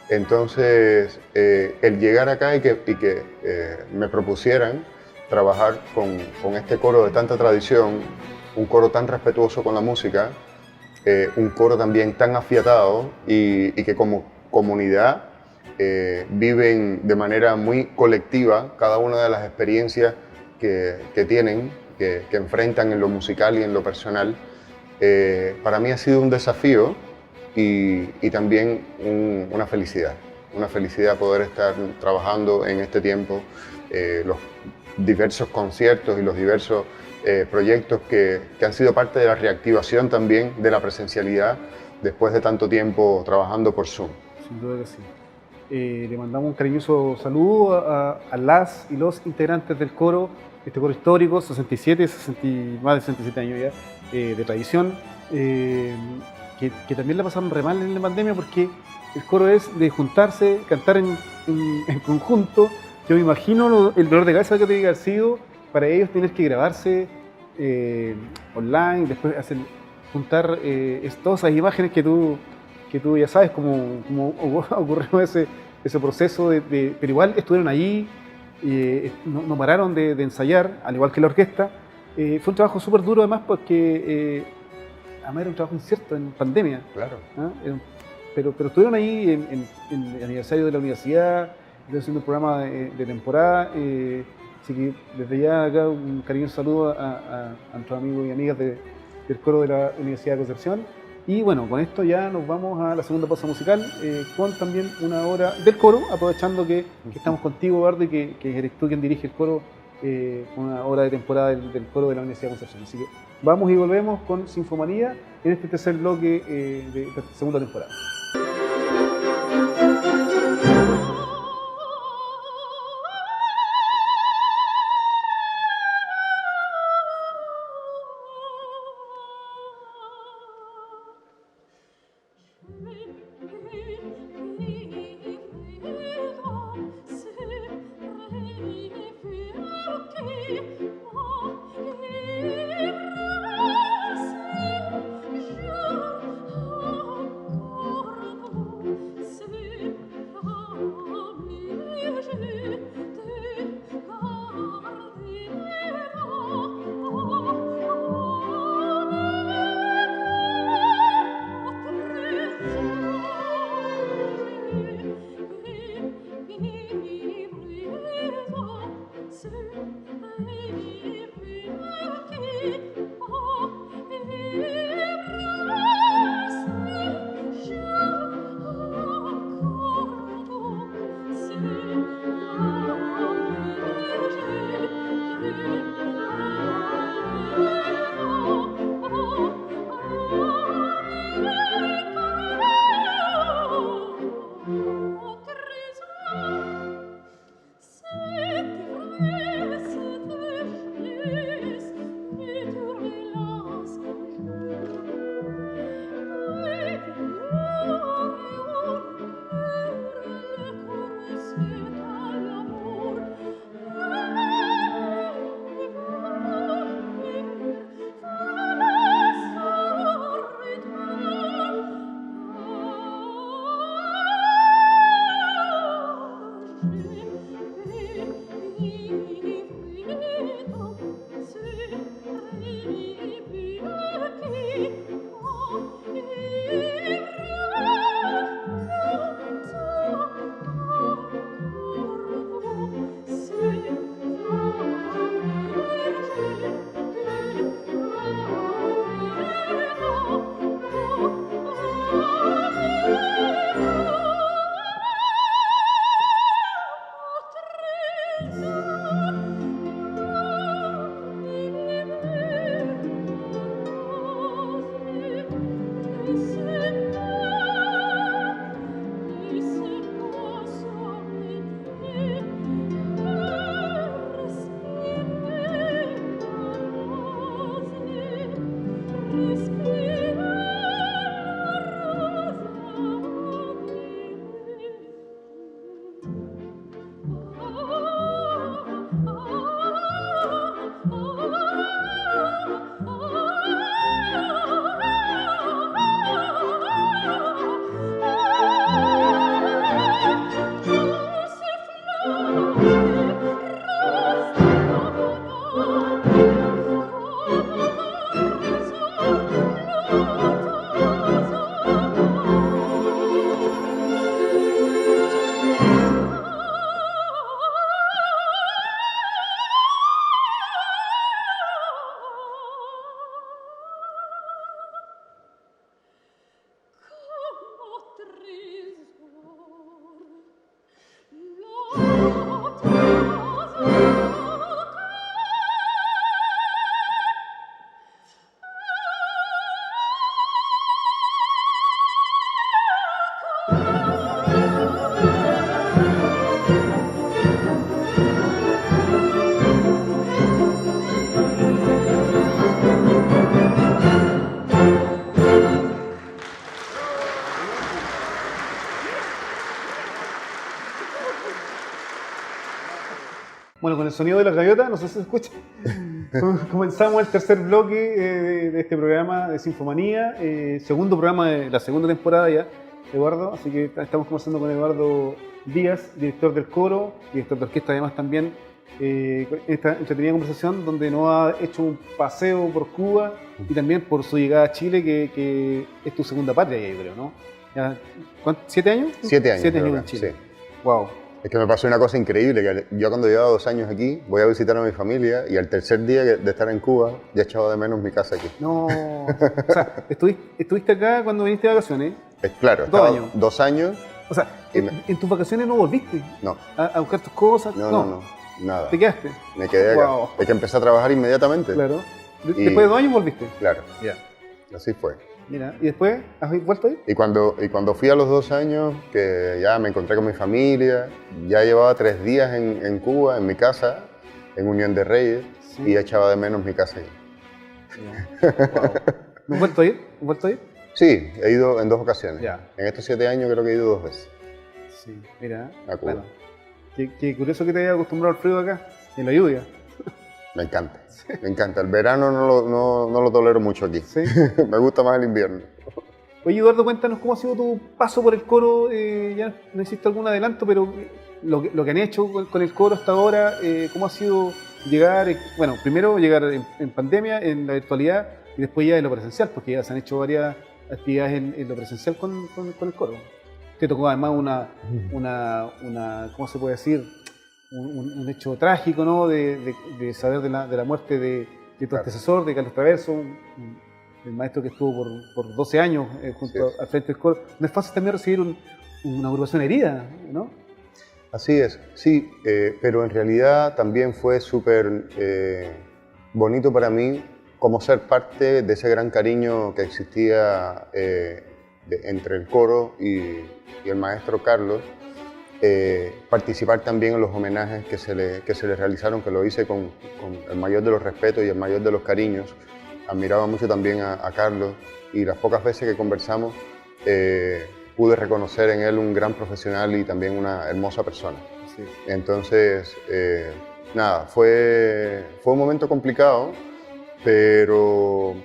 Entonces, el llegar acá y que me propusieran trabajar con este coro de tanta tradición, un coro tan respetuoso con la música, un coro también tan afiatado y que como comunidad viven de manera muy colectiva cada una de las experiencias que tienen, que enfrentan en lo musical y en lo personal. Para mí ha sido un desafío y también una felicidad poder estar trabajando en este tiempo los diversos conciertos y los diversos proyectos que han sido parte de la reactivación también de la presencialidad después de tanto tiempo trabajando por Zoom. Sin duda que sí. Le mandamos un cariñoso saludo a las y los integrantes del coro, este coro histórico, más de 67 años ya, de tradición, que también la pasaron re mal en la pandemia porque el coro es de juntarse, cantar en conjunto. Yo me imagino el dolor de cabeza que tiene que haber sido para ellos tener que grabarse online, después hacer juntar todas esas imágenes que tú ya sabes cómo ocurrió ese proceso, pero igual estuvieron allí, no pararon de ensayar, al igual que la orquesta. Fue un trabajo súper duro además porque además era un trabajo incierto en pandemia. Claro. ¿Ah? Pero estuvieron ahí en el aniversario de la universidad, haciendo un programa de temporada. Así que desde ya acá un cariñoso saludo a nuestros amigos y amigas del coro de la Universidad de Concepción. Y bueno, con esto ya nos vamos a la segunda pausa musical, con también una hora del coro, aprovechando que estamos contigo, Eduardo, y que eres tú quien dirige el coro, una hora de temporada del coro de la Universidad de Concepción. Así que vamos y volvemos con Sinfomanía en este tercer bloque de esta segunda temporada. Bueno, con el sonido de la gaviota, no sé si se escucha. Comenzamos el tercer bloque de este programa de Sinfomanía, segundo programa de la segunda temporada ya, Eduardo, así que estamos conversando con Eduardo Díaz, director del coro, director de orquesta además también, esta entretenida conversación donde nos ha hecho un paseo por Cuba y también por su llegada a Chile, que es tu segunda patria ya, yo creo, ¿no? Ya, ¿7 años? 7 años. 7 años en Chile. Sí. Wow. Es que me pasó una cosa increíble, que yo cuando llevaba 2 años aquí, voy a visitar a mi familia y al tercer día de estar en Cuba, ya echaba de menos mi casa aquí. No, o sea, estuviste acá cuando viniste de vacaciones. Claro, 2 años. 2 años. O sea, en tus vacaciones no volviste No. a buscar tus cosas. No, nada. ¿Te quedaste? Me quedé acá. Wow. Es que empecé a trabajar inmediatamente. Claro. Después de 2 años volviste. Claro, Ya. así fue. Mira, ¿y después has vuelto ahí? Y cuando fui a los 2 años, que ya me encontré con mi familia, ya llevaba 3 días en Cuba, en mi casa, en Unión de Reyes, Sí. y ya echaba de menos mi casa aquí. Ya. Wow. ¿No has vuelto a ir? ¿No has vuelto a ir? Sí, he ido en 2 ocasiones. Ya. En estos 7 años creo que he ido 2 veces Sí, mira. a Cuba. Claro. Qué curioso que te hayas acostumbrado al frío de acá, en la lluvia. Me encanta, me encanta. El verano no lo tolero mucho aquí. ¿Sí? Me gusta más el invierno. Oye, Eduardo, cuéntanos cómo ha sido tu paso por el coro. Ya no hiciste algún adelanto, pero lo que han hecho con el coro hasta ahora, ¿cómo ha sido llegar? Bueno, primero llegar en pandemia, en la virtualidad, y después ya en lo presencial, porque ya se han hecho varias actividades en lo presencial con el coro. Te tocó además una ¿cómo se puede decir? Un hecho trágico, ¿no? De saber de la muerte de tu antecesor, de Carlos Traverso, el maestro que estuvo por 12 años junto al frente del coro. No es fácil también recibir una agrupación herida, ¿no? Así es, sí, pero en realidad también fue súper bonito para mí como ser parte de ese gran cariño que existía entre el coro y el maestro Carlos. Participar también en los homenajes que se le realizaron, que lo hice con el mayor de los respetos y el mayor de los cariños. Admiraba mucho también a Carlos, y las pocas veces que conversamos pude reconocer en él un gran profesional y también una hermosa persona. Sí. Entonces, nada, fue un momento complicado, pero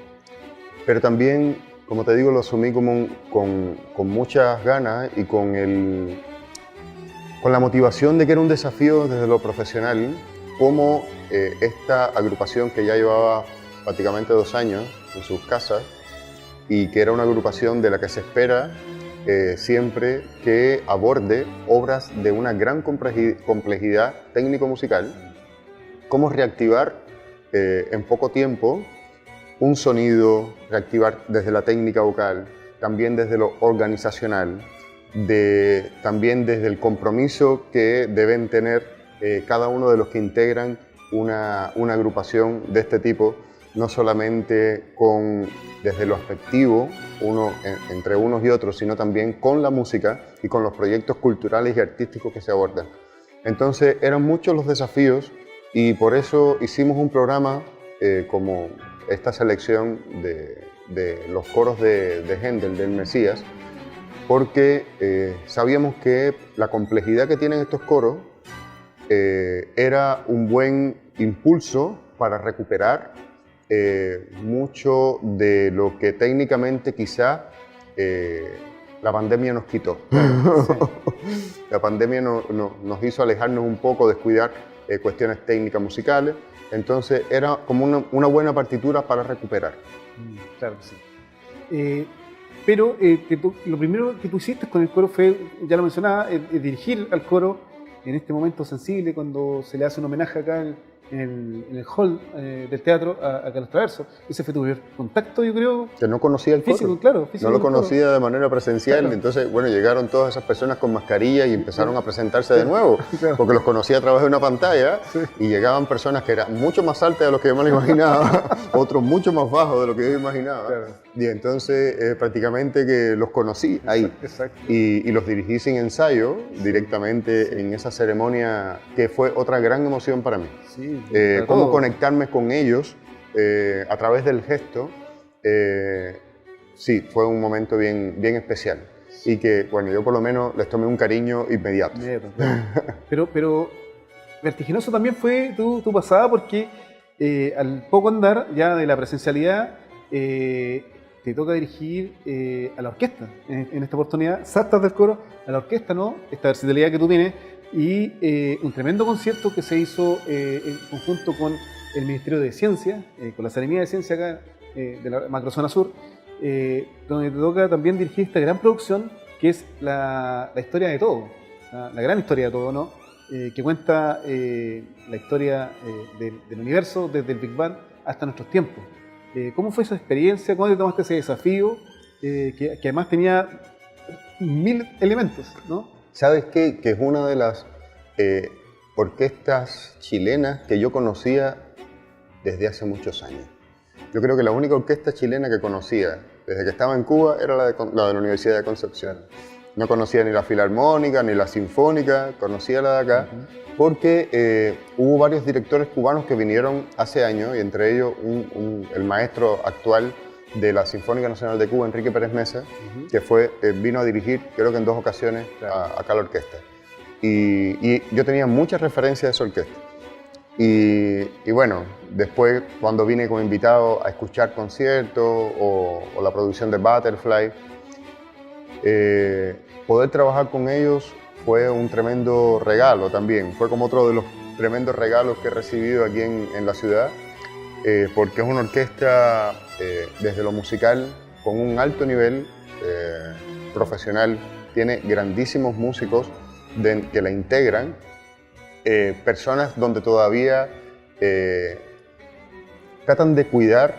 también, como te digo, lo asumí con muchas ganas y con la motivación de que era un desafío desde lo profesional, como esta agrupación que ya llevaba prácticamente 2 años en sus casas, y que era una agrupación de la que se espera siempre que aborde obras de una gran complejidad técnico-musical, cómo reactivar en poco tiempo un sonido, reactivar desde la técnica vocal, también desde lo organizacional, también desde el compromiso que deben tener cada uno de los que integran una agrupación de este tipo, no solamente desde lo afectivo entre unos y otros, sino también con la música y con los proyectos culturales y artísticos que se abordan. Entonces eran muchos los desafíos, y por eso hicimos un programa como esta selección de los coros de Händel, del Mesías, porque sabíamos que la complejidad que tienen estos coros era un buen impulso para recuperar mucho de lo que técnicamente quizá la pandemia nos quitó. Sí. La pandemia nos hizo alejarnos un poco, descuidar cuestiones técnicas musicales, entonces era como una buena partitura para recuperar. Claro que sí. Pero lo primero que tú hiciste con el coro fue, ya lo mencionaba, dirigir al coro en este momento sensible, cuando se le hace un homenaje acá en el hall del teatro a Carlos Traverso. Ese fue tu primer contacto, yo creo. Que no conocía el coro. Físico, claro. Físico, no lo conocía de manera presencial, claro. Entonces, bueno, llegaron todas esas personas con mascarilla y empezaron a presentarse de nuevo, claro. Porque los conocía a través de una pantalla, sí. Y llegaban personas que eran mucho más altas de lo que yo me lo imaginaba, otros mucho más bajos de lo que yo imaginaba. Claro. Y entonces prácticamente que los conocí ahí. Exacto. Y los dirigí sin ensayo directamente, sí. En esa ceremonia, que fue otra gran emoción para mí. Sí, cómo conectarme con ellos a través del gesto, sí, fue un momento bien especial. Sí. Y que, bueno, yo por lo menos les tomé un cariño inmediato. Claro. Pero vertiginoso también fue tu pasada, porque al poco andar ya de la presencialidad, te toca dirigir a la orquesta. En esta oportunidad, saltas del coro a la orquesta, ¿no? Esta versatilidad que tú tienes y un tremendo concierto que se hizo en conjunto con el Ministerio de Ciencia, con la Seremía de Ciencia acá de la Macrozona Sur, donde te toca también dirigir esta gran producción que es la historia de todo, la gran historia de todo, ¿no? Que cuenta la historia del universo desde el Big Bang hasta nuestros tiempos. ¿Cómo fue esa experiencia? ¿Cómo te tomaste ese desafío? Que además tenía 1000 elementos, ¿no? ¿Sabes qué? Que es una de las orquestas chilenas que yo conocía desde hace muchos años. Yo creo que la única orquesta chilena que conocía desde que estaba en Cuba era la de la Universidad de Concepción. No conocía ni la Filarmónica, ni la Sinfónica, conocía la de acá, porque hubo varios directores cubanos que vinieron hace años, y entre ellos el maestro actual de la Sinfónica Nacional de Cuba, Enrique Pérez Mesa, que vino a dirigir, creo que en 2 ocasiones, acá a la orquesta. Y yo tenía muchas referencias de esa orquesta. Y bueno, después cuando vine como invitado a escuchar conciertos o la producción de Butterfly, poder trabajar con ellos fue un tremendo regalo también. Fue como otro de los tremendos regalos que he recibido aquí en la ciudad, porque es una orquesta desde lo musical con un alto nivel profesional. Tiene grandísimos músicos que la integran, personas donde todavía tratan de cuidar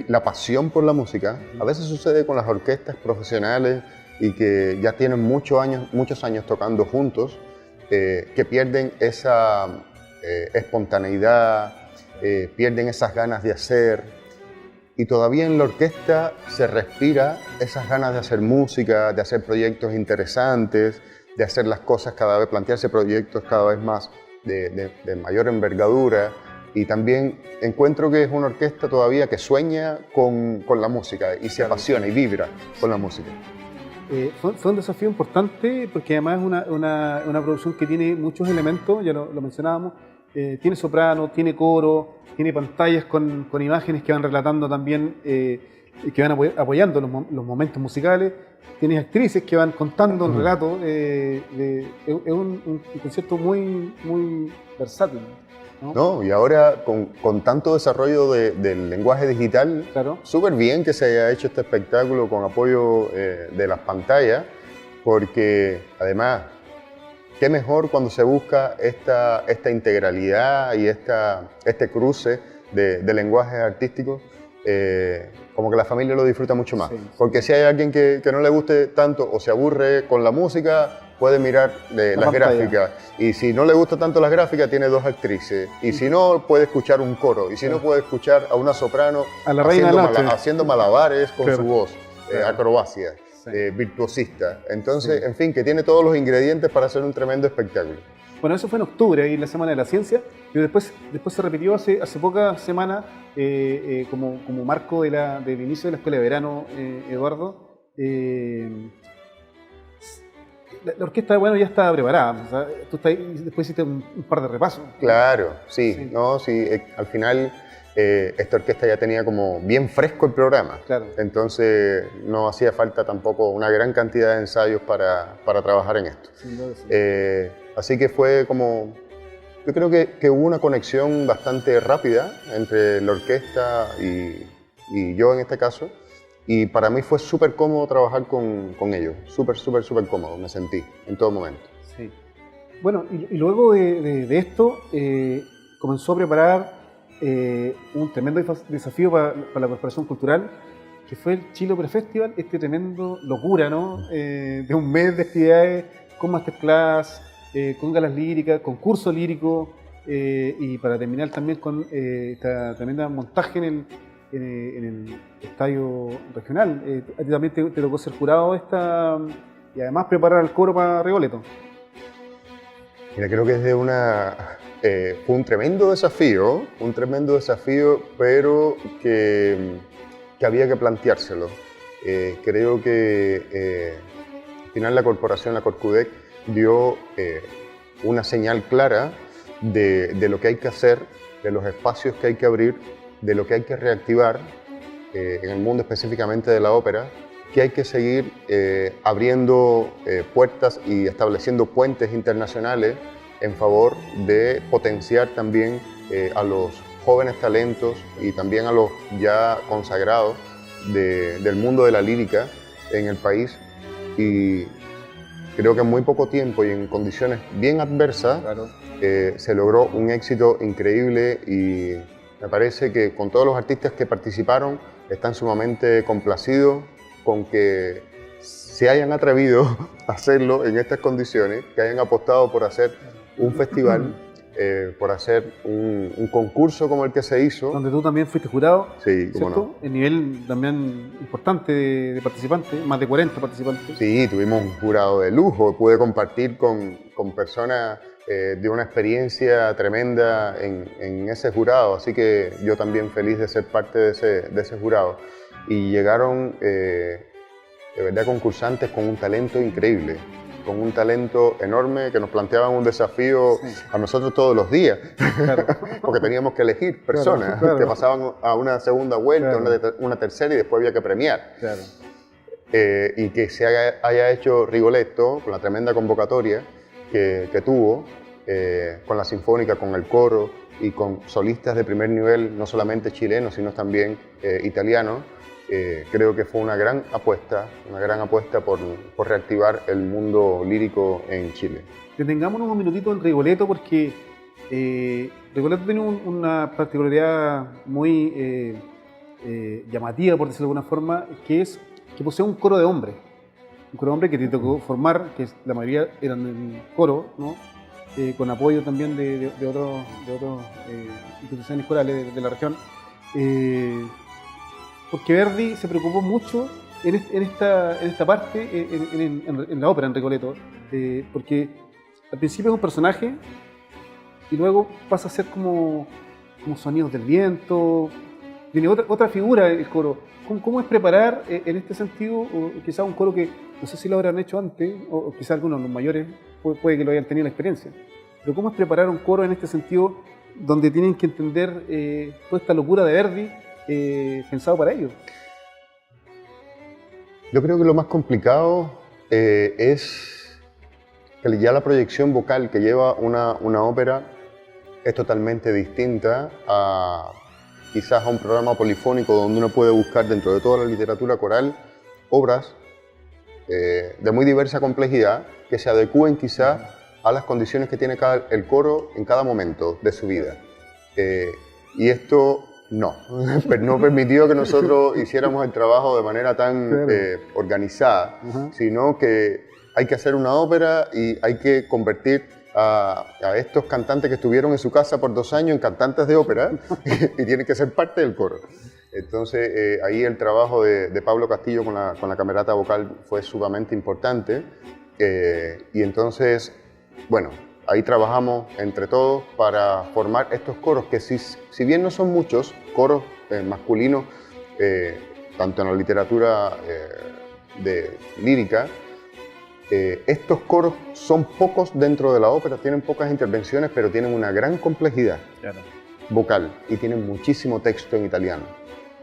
la pasión por la música. A veces sucede con las orquestas profesionales y que ya tienen muchos años tocando juntos, que pierden esa espontaneidad, pierden esas ganas de hacer, y todavía en la orquesta se respira esas ganas de hacer música, de hacer proyectos interesantes, de hacer las cosas cada vez, plantearse proyectos cada vez más de mayor envergadura. Y también encuentro que es una orquesta todavía que sueña con la música y se apasiona y vibra con la música. Fue un desafío importante porque además es una producción que tiene muchos elementos, ya lo mencionábamos, tiene soprano, tiene coro, tiene pantallas con imágenes que van relatando también, que van apoyando los momentos musicales, tienes actrices que van contando el relato, es un concierto muy, muy versátil. ¿No? Y ahora con tanto desarrollo del lenguaje digital, claro, súper bien que se haya hecho este espectáculo con apoyo de las pantallas, porque además, qué mejor cuando se busca esta integralidad y este cruce de lenguajes artísticos, como que la familia lo disfruta mucho más. Sí. Porque si hay alguien que no le guste tanto o se aburre con la música, puede mirar las gráficas, y si no le gusta tanto las gráficas, tiene 2 actrices, y si no, puede escuchar un coro, y si no, puede escuchar a una soprano a la reina haciendo malabares con su voz, acrobacia, virtuosista. Entonces, en fin, que tiene todos los ingredientes para hacer un tremendo espectáculo. Bueno, eso fue en octubre, ahí en la Semana de la Ciencia, pero después se repitió hace pocas semanas como marco del inicio de la Escuela de Verano, Eduardo. La orquesta, bueno, ya estaba preparada. O sea, tú después hiciste un par de repasos. Claro, sí. ¿No? Sí, al final esta orquesta ya tenía como bien fresco el programa. Claro. Entonces no hacía falta tampoco una gran cantidad de ensayos para trabajar en esto. Sin duda, sí. Así que fue como... Yo creo que hubo una conexión bastante rápida entre la orquesta y yo en este caso. Y para mí fue súper cómodo trabajar con ellos, súper cómodo, me sentí en todo momento. Sí. Bueno, y luego de esto comenzó a preparar un tremendo desafío para la Corporación Cultural, que fue el Chile Opera Festival, este tremendo locura, ¿no? De un mes de actividades con masterclass, con galas líricas, concurso lírico, y para terminar también con esta tremenda montaje en el estadio regional. A ti también te tocó ser jurado y además preparar el coro para Rigoletto. Mira, creo que fue un tremendo desafío, pero que había que planteárselo. Creo que al final la corporación, la Corcudec, dio una señal clara de lo que hay que hacer de los espacios que hay que abrir, de lo que hay que reactivar en el mundo específicamente de la ópera, que hay que seguir abriendo puertas y estableciendo puentes internacionales en favor de potenciar también a los jóvenes talentos y también a los ya consagrados del mundo de la lírica en el país. Y creo que en muy poco tiempo y en condiciones bien adversas, Claro. Se logró un éxito increíble y me parece que con todos los artistas que participaron están sumamente complacidos con que se hayan atrevido a hacerlo en estas condiciones, que hayan apostado por hacer un festival, por hacer un concurso como el que se hizo. Donde tú también fuiste jurado, Sí, cómo ¿cierto? no. El nivel también importante de participantes, más de 40 participantes. Sí, tuvimos un jurado de lujo, pude compartir con personas de una experiencia tremenda en ese jurado, así que yo también feliz de ser parte de ese jurado. Y llegaron de verdad concursantes con un talento increíble, con un talento enorme que nos planteaban un desafío a nosotros todos los días, Claro. porque teníamos que elegir personas Claro. que pasaban a una segunda vuelta, Claro. una tercera y después había que premiar. Claro. Y que se haya hecho Rigoletto con la tremenda convocatoria que tuvo, con la Sinfónica, con el coro y con solistas de primer nivel, no solamente chilenos, sino también italianos. Creo que fue una gran apuesta por reactivar el mundo lírico en Chile. Detengámonos un minutito en Rigoletto porque Rigoletto tiene una particularidad muy llamativa, por decirlo de alguna forma, que es que posee un coro de hombres. Un coro de hombres que te tocó formar, que la mayoría eran en coro, ¿no? Con apoyo también de otras instituciones corales de la región. Porque Verdi se preocupó mucho en esta parte, en la ópera, en Rigoletto, porque al principio es un personaje y luego pasa a ser como sonidos del viento, tiene otra figura el coro. ¿Cómo es preparar en este sentido, o quizás un coro que no sé si lo habrán hecho antes, o quizás algunos de los mayores puede que lo hayan tenido la experiencia, pero cómo es preparar un coro en este sentido donde tienen que entender toda esta locura de Verdi pensado para ellos? Yo creo que lo más complicado es que ya la proyección vocal que lleva una ópera es totalmente distinta a quizás a un programa polifónico donde uno puede buscar dentro de toda la literatura coral obras de muy diversa complejidad que se adecúen quizás a las condiciones que tiene el coro en cada momento de su vida. Y esto no permitió que nosotros hiciéramos el trabajo de manera tan organizada, sino que hay que hacer una ópera y hay que convertir a estos cantantes que estuvieron en su casa por 2 años en cantantes de ópera y tienen que ser parte del coro. Entonces ahí el trabajo de Pablo Castillo con la camerata vocal fue sumamente importante y entonces, bueno, ahí trabajamos entre todos para formar estos coros que si bien no son muchos coros masculinos, tanto en la literatura de lírica, estos coros son pocos dentro de la ópera, tienen pocas intervenciones, pero tienen una gran complejidad vocal y tienen muchísimo texto en italiano,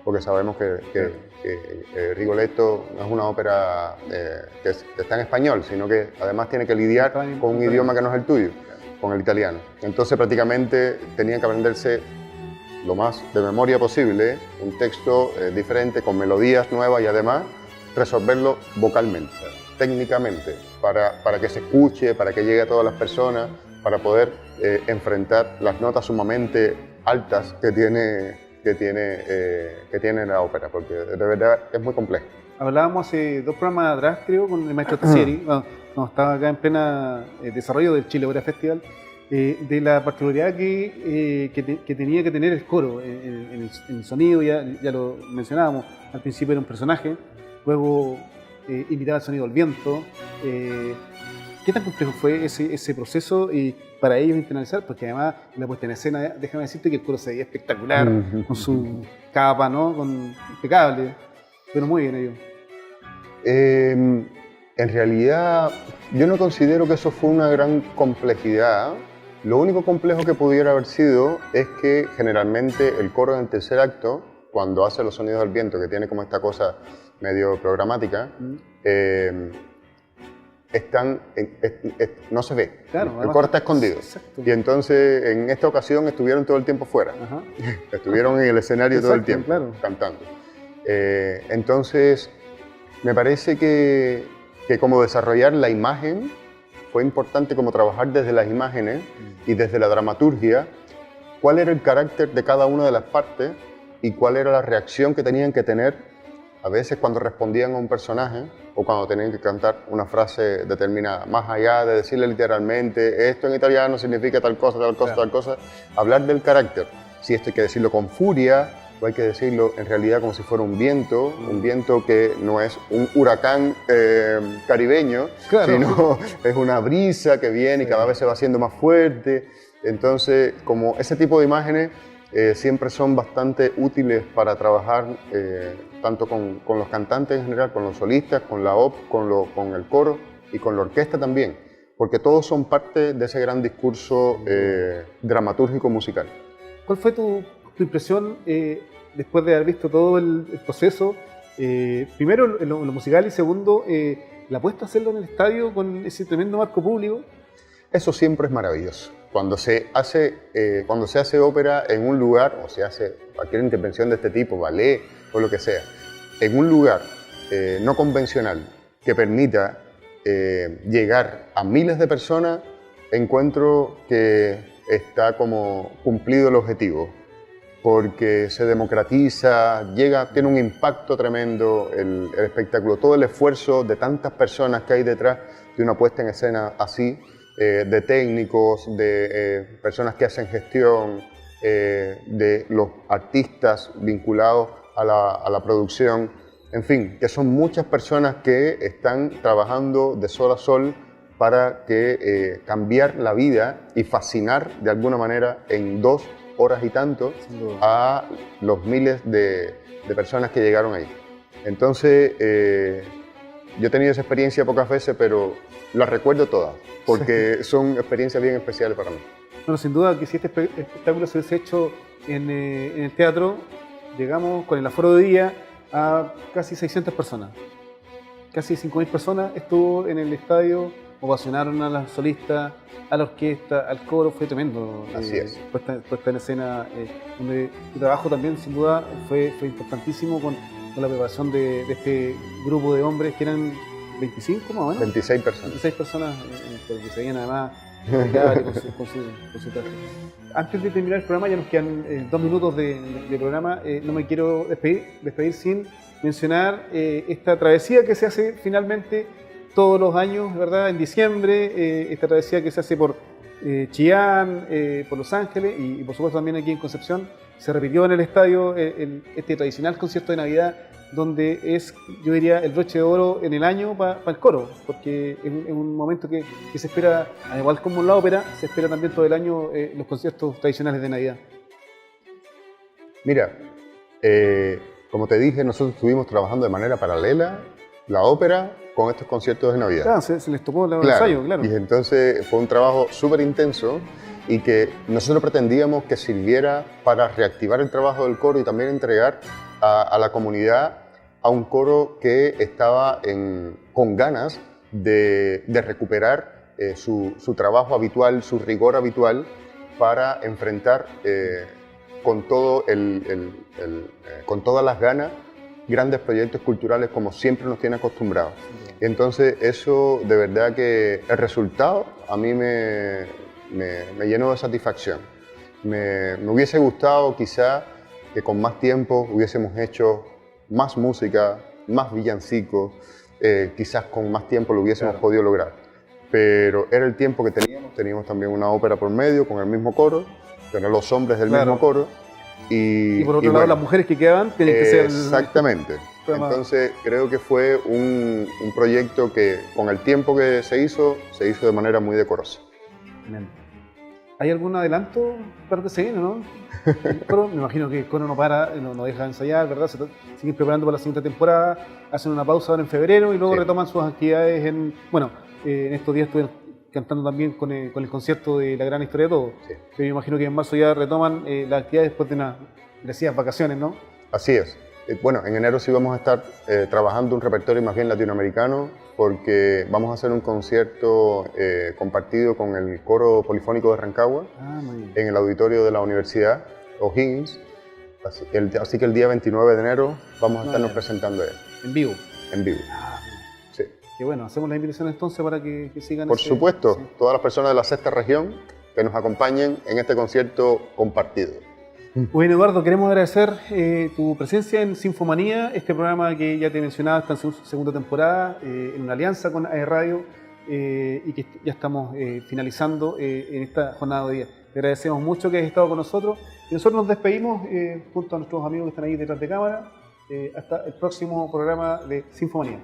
porque sabemos que Rigoletto no es una ópera que está en español, sino que además tiene que lidiar con un idioma que no es el tuyo, con el italiano. Entonces prácticamente tenían que aprenderse lo más de memoria posible, un texto diferente, con melodías nuevas y además resolverlo vocalmente, técnicamente, para que se escuche, para que llegue a todas las personas, para poder enfrentar las notas sumamente altas que tiene la ópera, porque de verdad es muy complejo. Hablábamos hace 2 programas atrás, creo, con el maestro Tassieri, cuando estaba acá en plena desarrollo del Chile Opera Festival, de la particularidad que tenía que tener el coro en el sonido. Ya lo mencionábamos, al principio era un personaje, luego imitaba el sonido del viento. ¿Qué tan complejo fue ese proceso para ellos internalizar? Porque además la puesta en escena, déjame decirte que el coro se veía espectacular, con su capa, ¿no? Impecable, pero muy bien ellos. En realidad, yo no considero que eso fue una gran complejidad, Lo único complejo que pudiera haber sido es que generalmente el coro en el tercer acto, cuando hace los sonidos del viento, que tiene como esta cosa medio programática, no se ve. Claro, el coro está escondido. Exacto. Y entonces en esta ocasión estuvieron todo el tiempo fuera. Ajá. Estuvieron en el escenario todo el tiempo, claro, cantando. Entonces me parece que como desarrollar la imagen fue importante, como trabajar desde las imágenes y desde la dramaturgia, cuál era el carácter de cada una de las partes y cuál era la reacción que tenían que tener a veces cuando respondían a un personaje o cuando tenían que cantar una frase determinada, más allá de decirle literalmente esto en italiano significa tal cosa, claro, tal cosa, hablar del carácter. Si esto hay que decirlo con furia o hay que decirlo en realidad como si fuera un viento que no es un huracán caribeño, claro, sino es una brisa que viene y cada vez se va haciendo más fuerte. Entonces, como ese tipo de imágenes siempre son bastante útiles para trabajar tanto con los cantantes en general, con los solistas, con la OP, con el coro y con la orquesta también, porque todos son parte de ese gran discurso dramatúrgico musical. ¿Cuál fue tu impresión después de haber visto todo el proceso? Primero lo musical y segundo, la apuesta a hacerlo en el estadio con ese tremendo marco público. Eso siempre es maravilloso. Cuando se hace ópera en un lugar, o se hace cualquier intervención de este tipo, ballet o lo que sea, en un lugar no convencional que permita llegar a miles de personas, encuentro que está como cumplido el objetivo, porque se democratiza, tiene un impacto tremendo el espectáculo, todo el esfuerzo de tantas personas que hay detrás de una puesta en escena así, de técnicos, de personas que hacen gestión, de los artistas vinculados a la producción, en fin, que son muchas personas que están trabajando de sol a sol para cambiar la vida y fascinar de alguna manera en 2 horas y tanto a los miles de personas que llegaron ahí. Entonces, yo he tenido esa experiencia pocas veces, pero las recuerdo todas, porque son experiencias bien especiales para mí. Bueno, sin duda que si este espectáculo se hubiese hecho en el teatro, llegamos con el aforo de día a casi 600 personas. Casi 5.000 personas estuvo en el estadio, ovacionaron a las solistas, a la orquesta, al coro, fue tremendo. Así es. Puesta en escena, donde tu trabajo también, sin duda, fue importantísimo con la preparación de este grupo de hombres que eran 25 más o menos. 26 personas. 26 personas, porque se veían además con su traje. Antes de terminar el programa, ya nos quedan 2 minutos de programa, no me quiero despedir sin mencionar esta travesía que se hace finalmente todos los años, ¿verdad? En diciembre, esta travesía que se hace por Chillán, por Los Ángeles y por supuesto también aquí en Concepción. Se repitió en el estadio este tradicional concierto de Navidad, donde es, yo diría, el broche de oro en el año para el coro, porque es un momento que se espera, al igual como en la ópera, se espera también todo el año los conciertos tradicionales de Navidad. Mira, como te dije, nosotros estuvimos trabajando de manera paralela la ópera con estos conciertos de Navidad. Claro, se les tocó el ensayo, claro. Y entonces fue un trabajo súper intenso y que nosotros pretendíamos que sirviera para reactivar el trabajo del coro y también entregar a la comunidad a un coro que estaba con ganas de recuperar su trabajo habitual, su rigor habitual, para enfrentar con todas las ganas grandes proyectos culturales como siempre nos tiene acostumbrados. Entonces eso de verdad que el resultado a mí me llenó de satisfacción. Me hubiese gustado quizá que con más tiempo hubiésemos hecho más música, más villancicos, quizás con más tiempo lo hubiésemos podido lograr. Pero era el tiempo que teníamos también una ópera por medio con el mismo coro, tener los hombres del mismo coro. Y por otro lado, las mujeres que quedaban tienen que ser... Exactamente. Entonces creo que fue un proyecto que con el tiempo que se hizo de manera muy decorosa. ¿Hay algún adelanto para que se viene, no? El coro, me imagino que el coro no para, no deja de ensayar, ¿verdad? Se siguen preparando para la siguiente temporada, hacen una pausa ahora en febrero y luego retoman sus actividades en estos días estuvieron cantando también con el concierto de La Gran Historia de Todo. Sí. Yo me imagino que en marzo ya retoman las actividades después de unas merecidas vacaciones, ¿no? Así es. Bueno, en enero sí vamos a estar trabajando un repertorio más bien latinoamericano, porque vamos a hacer un concierto compartido con el Coro Polifónico de Rancagua en el auditorio de la Universidad O'Higgins. Así que el día 29 de enero vamos a estarnos presentando ahí. En vivo. En vivo. Sí. Qué bueno, hacemos la invitación entonces para que sigan. Por supuesto, todas las personas de la sexta región que nos acompañen en este concierto compartido. Bueno, Eduardo, queremos agradecer tu presencia en Sinfomanía, este programa que ya te mencionaba, está en su segunda temporada, en una alianza con AE Radio y que ya estamos finalizando en esta jornada de día. Te agradecemos mucho que hayas estado con nosotros y nosotros nos despedimos junto a nuestros amigos que están ahí detrás de cámara. Hasta el próximo programa de Sinfomanía.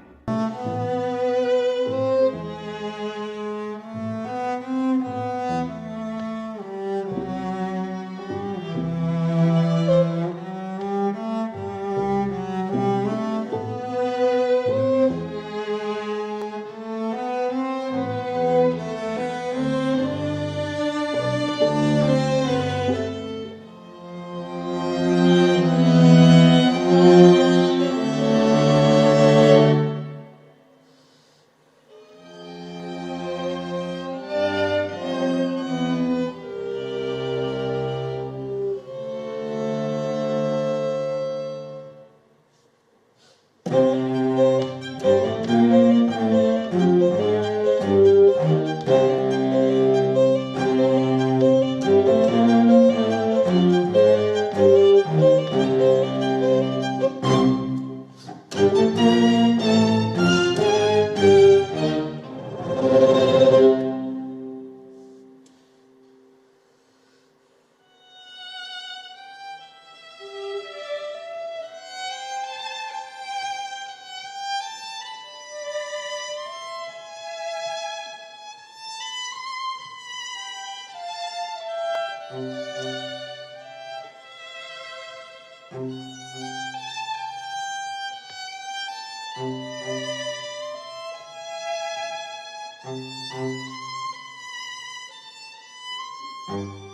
Thank you.